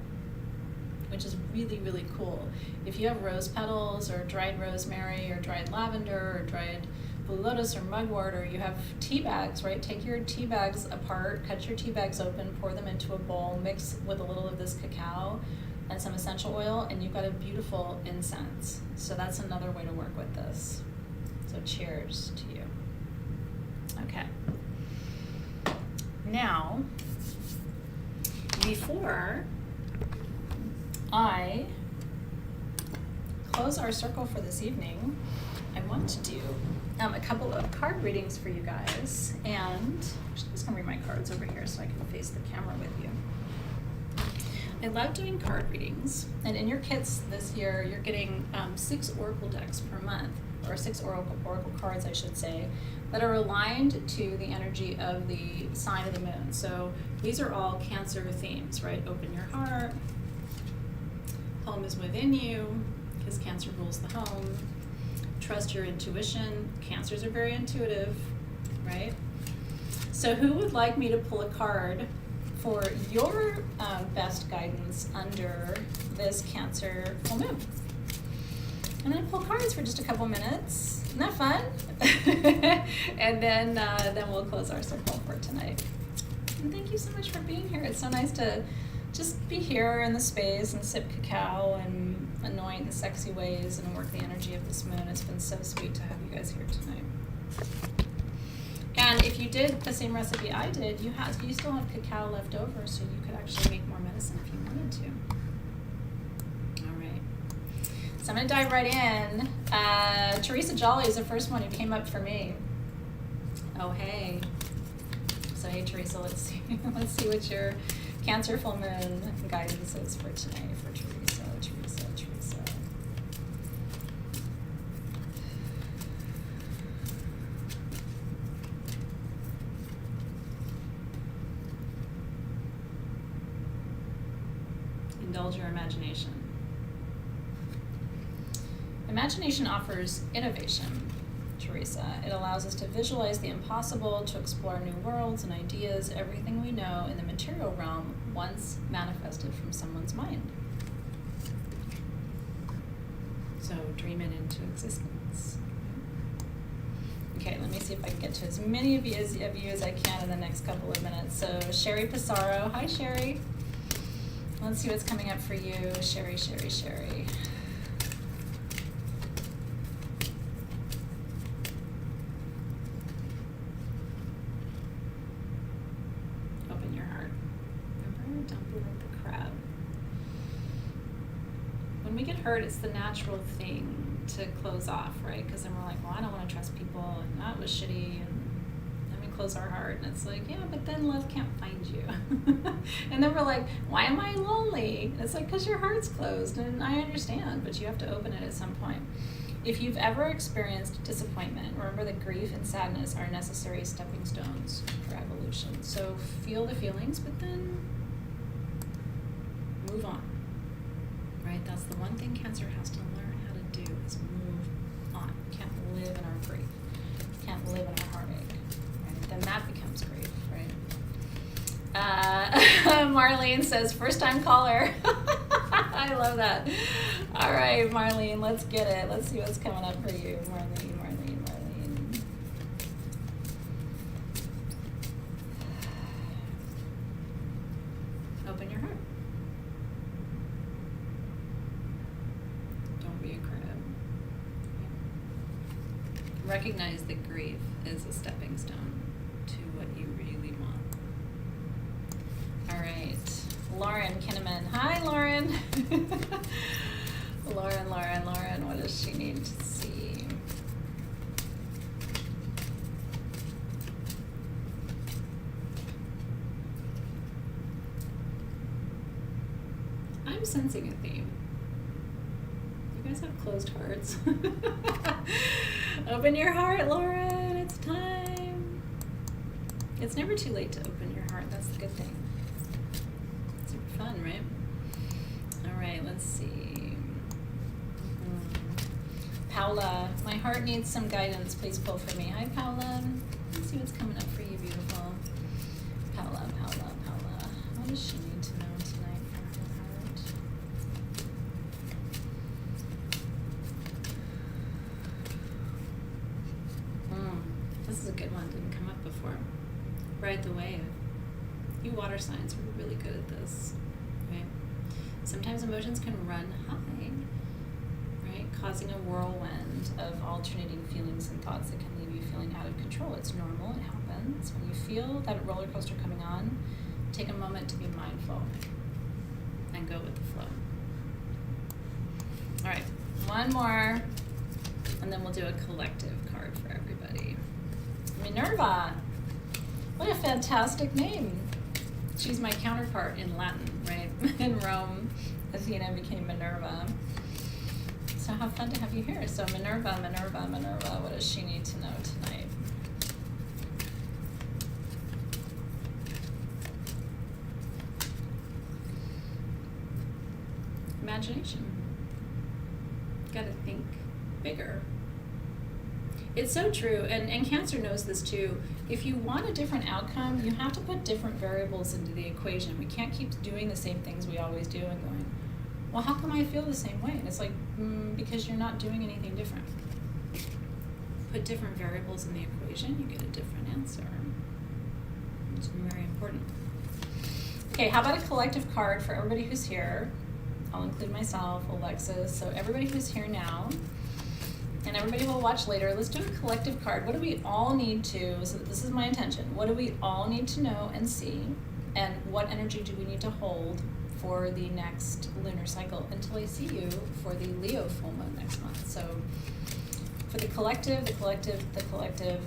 which is really, really cool. If you have rose petals or dried rosemary or dried lavender or dried blue lotus or mugwort, or you have tea bags, right? Take your tea bags apart, cut your tea bags open, pour them into a bowl, mix with a little of this cacao and some essential oil, and you've got a beautiful incense. So that's another way to work with this. So cheers to you. Okay. Now, before I close our circle for this evening, I want to do a couple of card readings for you guys, and I'm just going to read my cards over here so I can face the camera with you. I love doing card readings, and in your kits this year, you're getting 6 oracle decks per month, or 6 oracle cards, I should say, that are aligned to the energy of the sign of the moon. So these are all Cancer themes, right? Open your heart. Home is within you, because Cancer rules the home. Trust your intuition. Cancers are very intuitive, right? So who would like me to pull a card for your best guidance under this Cancer full moon? I'm going to pull cards for just a couple minutes. Isn't that fun? And then we'll close our circle for tonight. And thank you so much for being here. It's so nice to just be here in the space and sip cacao and anoint the sexy ways and work the energy of this moon. It's been so sweet to have you guys here tonight. And if you did the same recipe I did, you still have cacao left over, so you could actually make more medicine if you wanted to. All right. So I'm going to dive right in. Teresa Jolly is the first one who came up for me. Oh, hey. So hey, Teresa, let's see what your Cancer full moon guidance is for tonight for Teresa. Indulge your imagination. Imagination offers innovation, Teresa. It allows us to visualize the impossible, to explore new worlds and ideas, everything we know in the material realm once manifested from someone's mind. So dream it into existence. Okay, let me see if I can get to as many of you as I can in the next couple of minutes. So Sherry Pissarro, hi Sherry. Let's see what's coming up for you, Sherry. Open your heart. Remember, don't be like the crab. When we get hurt, it's the natural thing to close off, right? Because then we're like, well, I don't want to trust people, and that was shitty, and then we close our heart, and it's like, yeah, but then love can't find you. And then we're like, why am I lonely? And it's like, because your heart's closed, and I understand, but you have to open it at some point. If you've ever experienced disappointment, remember that grief and sadness are necessary stepping stones for evolution. So feel the feelings, but then move on, right? That's the one thing Cancer has to learn how to do, is move on. Can't live in our grief. Can't live in our heartache, right? Then that becomes grief, right? Marlene says, first time caller. I love that. All right, Marlene, let's get it. Let's see what's coming up for you, Marlene, Marlene, Marlene. Open your heart. Don't be a crab. Recognize that grief is a stepping stone to what you really want. All right, Lauren Kinnaman. Hi, Lauren. Lauren, what does she need to see? I'm sensing a theme. You guys have closed hearts. Open your heart, Lauren, it's time. It's never too late to open your heart, that's the good thing. Super fun, right? All right, let's see. Paula, my heart needs some guidance. Please pull for me. Hi, Paula. Let's see what's coming up for you, beautiful. Paula. What does she need to know tonight for her heart? This is a good one. Didn't come up before. Ride the wave. You water signs are really good at this, right? Sometimes emotions can run high, right? Causing a whirlwind of alternating feelings and thoughts that can leave you feeling out of control. It's normal, it happens. When you feel that roller coaster coming on, take a moment to be mindful and go with the flow. All right, one more, and then we'll do a collective card for everybody. Minerva, what a fantastic name. She's my counterpart in Latin, right? In Rome, Athena became Minerva. So how fun to have you here. So Minerva, what does she need to know tonight? Imagination. Gotta think bigger. It's so true, and Cancer knows this too. If you want a different outcome, you have to put different variables into the equation. We can't keep doing the same things we always do and going, well, how come I feel the same way? And it's like, because you're not doing anything different. Put different variables in the equation, you get a different answer. It's very important. Okay, how about a collective card for everybody who's here? I'll include myself, Alexis, so everybody who's here now, and everybody will watch later. Let's do a collective card. What do we all need to, so this is my intention, what do we all need to know and see, and what energy do we need to hold for the next lunar cycle until I see you for the Leo full moon next month? So for the collective,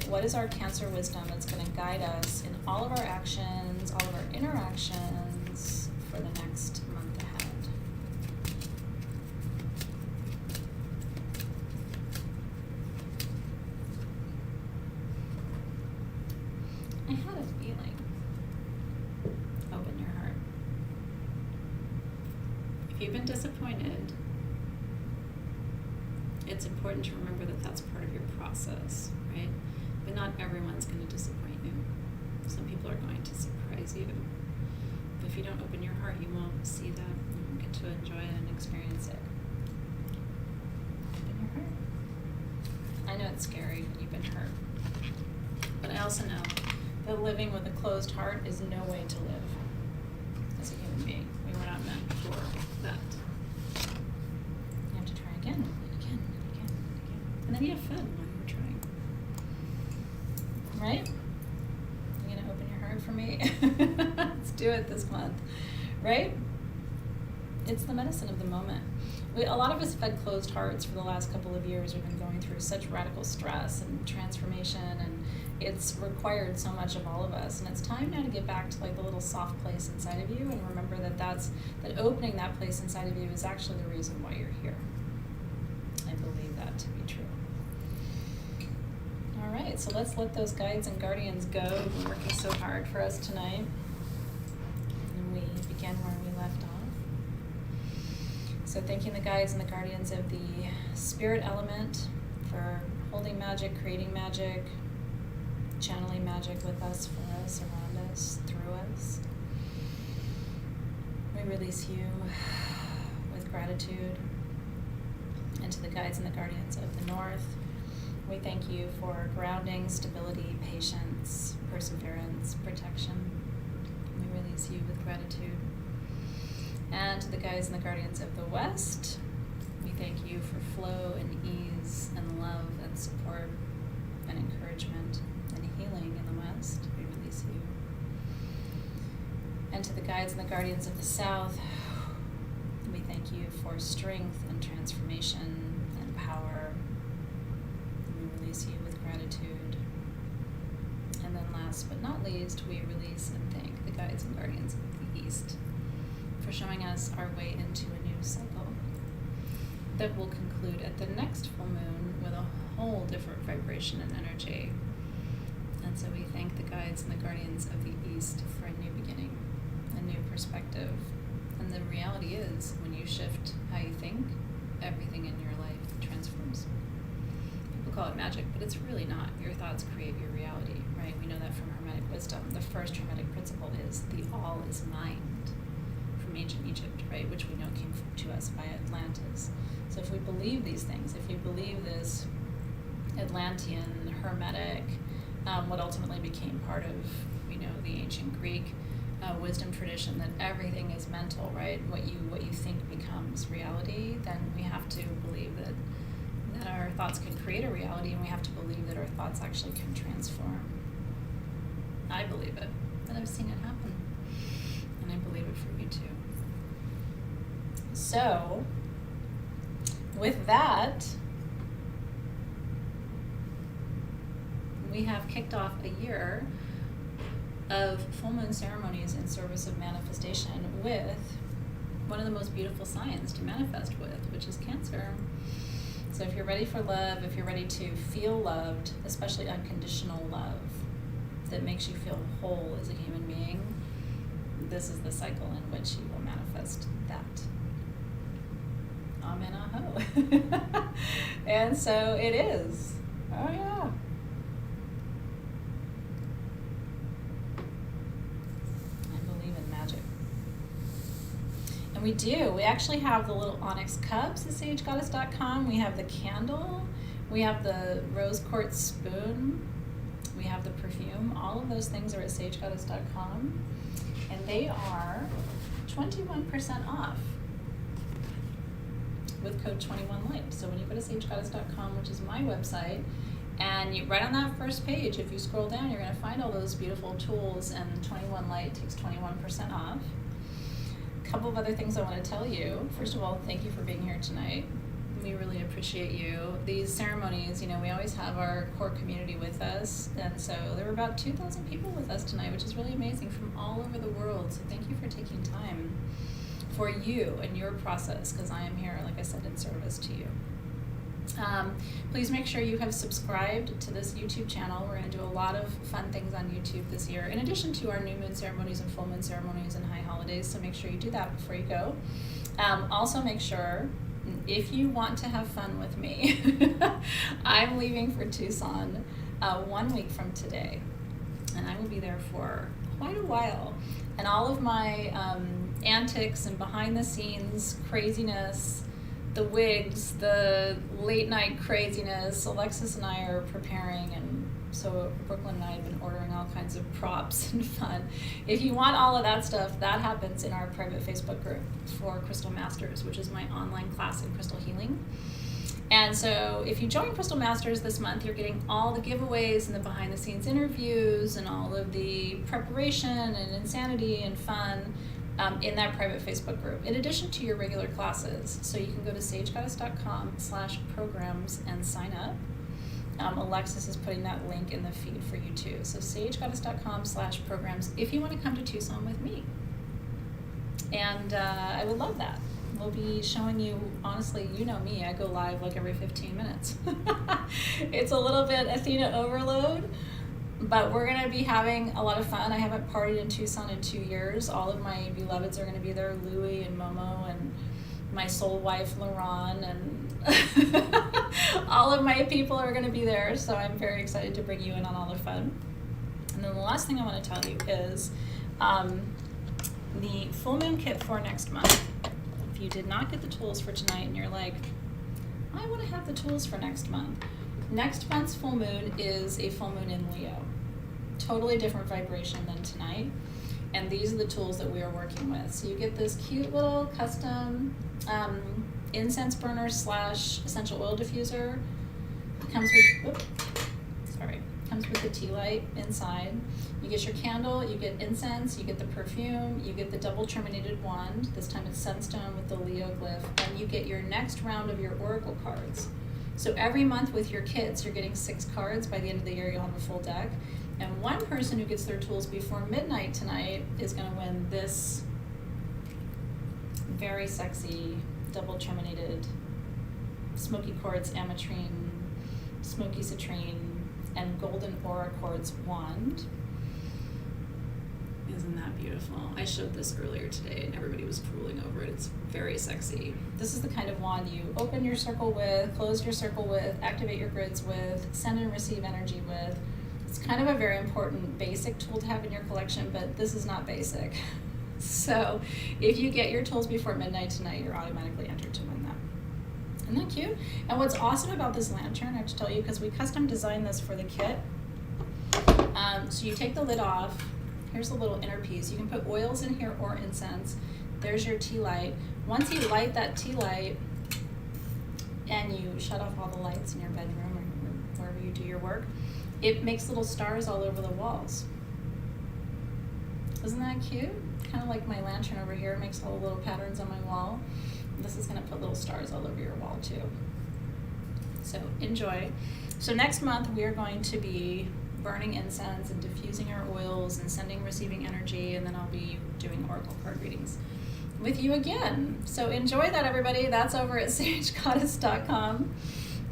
what is our Cancer wisdom that's going to guide us in all of our actions, all of our interactions for the next month ahead? I had a feeling. Open your heart. If you've been disappointed, it's important to remember that that's part of your process, right? But not everyone's going to disappoint you. Some people are going to surprise you. But if you don't open your heart, you won't see that. You won't get to enjoy it and experience it. Open your heart. I know it's scary when you've been hurt. But I also know that living with a closed heart is no way to live as a human being. We were not meant for that. You have to try again, and again, and again, and again. And then you have fun while you're trying. Right? You gonna open your heart for me? Let's do it this month. Right? It's the medicine of the moment. A lot of us have had closed hearts for the last couple of years. We've been going through such radical stress and transformation, and it's required so much of all of us. And it's time now to get back to like the little soft place inside of you, and remember that that opening that place inside of you is actually the reason why you're here. I believe that to be true. All right, so let's let those guides and guardians go. They've been working so hard for us tonight. And we begin where we left off. So thanking the guides and the guardians of the spirit element for holding magic, creating magic, channeling magic with us, for us, around us, through us. release you with gratitude. And to the guides and the guardians of the North, we thank you for grounding, stability, patience, perseverance, protection. We release you with gratitude. And to the guides and the guardians of the West, we thank you for flow and ease and love and support and encouragement and healing in the West. We release you. And to the guides and the guardians of the South, we thank you for strength and transformation and power. We release you with gratitude. And then last but not least, we release and thank the guides and guardians of the East for showing us our way into a new cycle that will conclude at the next full moon with a whole different vibration and energy. And so we thank the guides and the guardians of the East for a new beginning, a new perspective. And the reality is, when you shift how you think, everything in your life transforms. People call it magic, but it's really not. Your thoughts create your reality, right? We know that from Hermetic wisdom. The first Hermetic principle is the all is mind, from ancient Egypt, right? Which we know came to us by Atlantis. So if we believe these things, if we believe this Atlantean, Hermetic, what ultimately became part of, the ancient Greek wisdom tradition, that everything is mental, right? What you think becomes reality, then we have to believe that our thoughts can create a reality, and we have to believe that our thoughts actually can transform. I believe it, and I've seen it happen, and I believe it for you too. So, with that, we have kicked off a year of full moon ceremonies in service of manifestation with one of the most beautiful signs to manifest with, which is Cancer. So if you're ready for love, if you're ready to feel loved, especially unconditional love that makes you feel whole as a human being, this is the cycle in which you will manifest that. Amen, aho. And so it is. Oh yeah. And we do. We actually have the little onyx cups at sagegoddess.com. We have the candle. We have the rose quartz spoon. We have the perfume. All of those things are at sagegoddess.com. And they are 21% off with code 21light. So when you go to sagegoddess.com, which is my website, and right on that first page, if you scroll down, you're going to find all those beautiful tools, and 21light takes 21% off. A couple of other things I want to tell you. First of all, thank you for being here tonight. We really appreciate you. These ceremonies, we always have our core community with us, and so there were about 2,000 people with us tonight, which is really amazing, from all over the world. So thank you for taking time for you and your process, because I am here, like I said, in service to you. Please make sure you have subscribed to this YouTube channel. We're going to do a lot of fun things on YouTube this year, in addition to our new moon ceremonies and full moon ceremonies and high holidays, so make sure you do that before you go. Also make sure, if you want to have fun with me, I'm leaving for Tucson 1 week from today, and I will be there for quite a while. And all of my antics and behind the scenes craziness, the wigs, the late night craziness, Alexis and I are preparing, and so Brooklyn and I have been ordering all kinds of props and fun. If you want all of that stuff, that happens in our private Facebook group for Crystal Masters, which is my online class in crystal healing. And so if you join Crystal Masters this month, you're getting all the giveaways and the behind the scenes interviews and all of the preparation and insanity and fun in that private Facebook group, in addition to your regular classes. So you can go to sagegoddess.com/programs and sign up. Alexis is putting that link in the feed for you too. So sagegoddess.com/programs if you want to come to Tucson with me. And I would love that. We'll be showing you, honestly, you know me, I go live like every 15 minutes. It's a little bit Athena overload, but we're going to be having a lot of fun. I haven't partied in Tucson in 2 years. All of my beloveds are going to be there, Louie and Momo and my soul wife, Lauren, and all of my people are going to be there. So I'm very excited to bring you in on all the fun. And then the last thing I want to tell you is the full moon kit for next month. If you did not get the tools for tonight and you're like, I want to have the tools for next month. Next month's full moon is a full moon in Leo. Totally different vibration than tonight. And these are the tools that we are working with. So you get this cute little custom incense burner / essential oil diffuser. It comes with the tea light inside. You get your candle, you get incense, you get the perfume, you get the double terminated wand. This time it's sunstone with the Leo glyph, and you get your next round of your oracle cards. So every month with your kits, you're getting 6 cards. By the end of the year, you'll have a full deck. And one person who gets their tools before midnight tonight is going to win this very sexy double terminated smoky quartz ametrine, smoky citrine, and golden aura quartz wand. Isn't that beautiful? I showed this earlier today and everybody was drooling over it. It's very sexy. This is the kind of wand you open your circle with, close your circle with, activate your grids with, send and receive energy with. It's kind of a very important basic tool to have in your collection, but this is not basic. So if you get your tools before midnight tonight, you're automatically entered to win them. Isn't that cute? And what's awesome about this lantern, I have to tell you, because we custom designed this for the kit. So you take the lid off. Here's the little inner piece. You can put oils in here or incense. There's your tea light. Once you light that tea light and you shut off all the lights in your bedroom or wherever you do your work, it makes little stars all over the walls. Isn't that cute? Kind of like my lantern over here. It makes all the little patterns on my wall. This is going to put little stars all over your wall too. So enjoy. So next month we are going to be burning incense and diffusing our oils and sending, receiving energy, and then I'll be doing oracle card readings with you again. So enjoy that, everybody. That's over at sagegoddess.com,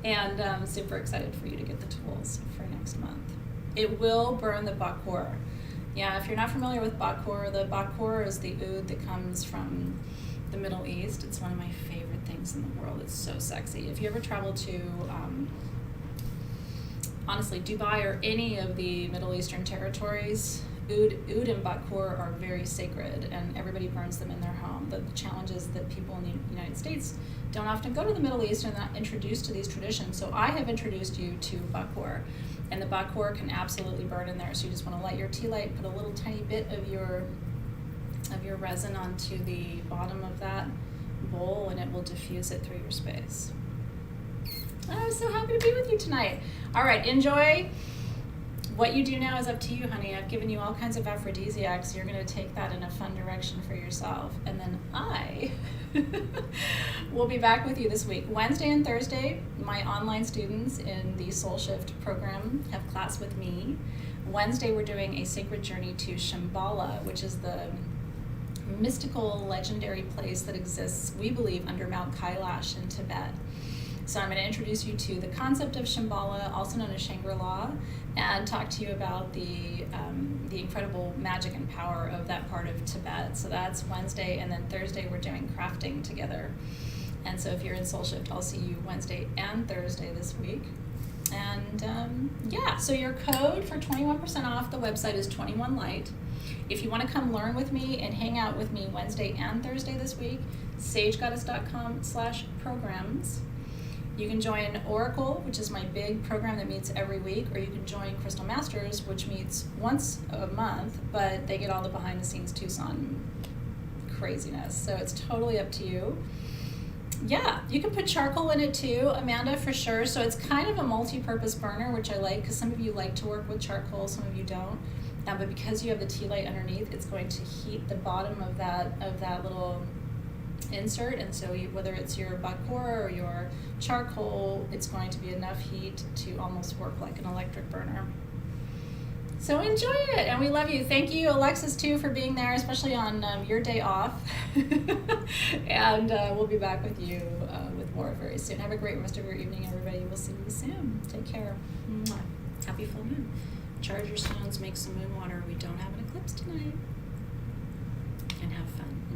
and I'm super excited for you to get the tools for next month. It will burn the bakor. Yeah, if you're not familiar with bakor, the bakor is the oud that comes from the Middle East. It's one of my favorite things in the world. It's so sexy. If you ever travel to honestly, Dubai or any of the Middle Eastern territories, oud and bakor are very sacred, and everybody burns them in their home. The challenge is that people in the United States don't often go to the Middle East and are not introduced to these traditions. So I have introduced you to bakor, and the bakor can absolutely burn in there. So you just want to light your tea light, put a little tiny bit of your resin onto the bottom of that bowl, and it will diffuse it through your space. I was so happy to be with you tonight. All right, enjoy. What you do now is up to you, honey. I've given you all kinds of aphrodisiacs. You're going to take that in a fun direction for yourself. And then I will be back with you this week. Wednesday and Thursday, my online students in the Soul Shift program have class with me. Wednesday, we're doing a sacred journey to Shambhala, which is the mystical, legendary place that exists, we believe, under Mount Kailash in Tibet. So I'm going to introduce you to the concept of Shambhala, also known as Shangri-La, and talk to you about the incredible magic and power of that part of Tibet. So that's Wednesday, and then Thursday we're doing crafting together. And so if you're in Soul Shift, I'll see you Wednesday and Thursday this week. And yeah, so your code for 21% off the website is 21light. If you want to come learn with me and hang out with me Wednesday and Thursday this week, sagegoddess.com/programs. You can join Oracle, which is my big program that meets every week, or you can join Crystal Masters, which meets once a month, but they get all the behind-the-scenes Tucson craziness. So it's totally up to you. Yeah, you can put charcoal in it too, Amanda, for sure. So it's kind of a multi-purpose burner, which I like, because some of you like to work with charcoal, some of you don't. But because you have the tea light underneath, it's going to heat the bottom of that little insert, and so whether it's your bakor or your charcoal, it's going to be enough heat to almost work like an electric burner. So enjoy it, and we love you. Thank you, Alexis, too, for being there, especially on your day off. And we'll be back with you with more very soon. Have a great rest of your evening, everybody. We'll see you soon. Take care. Mwah. Happy full moon. Charge your stones, make some moon water. We don't have an eclipse tonight. And have fun.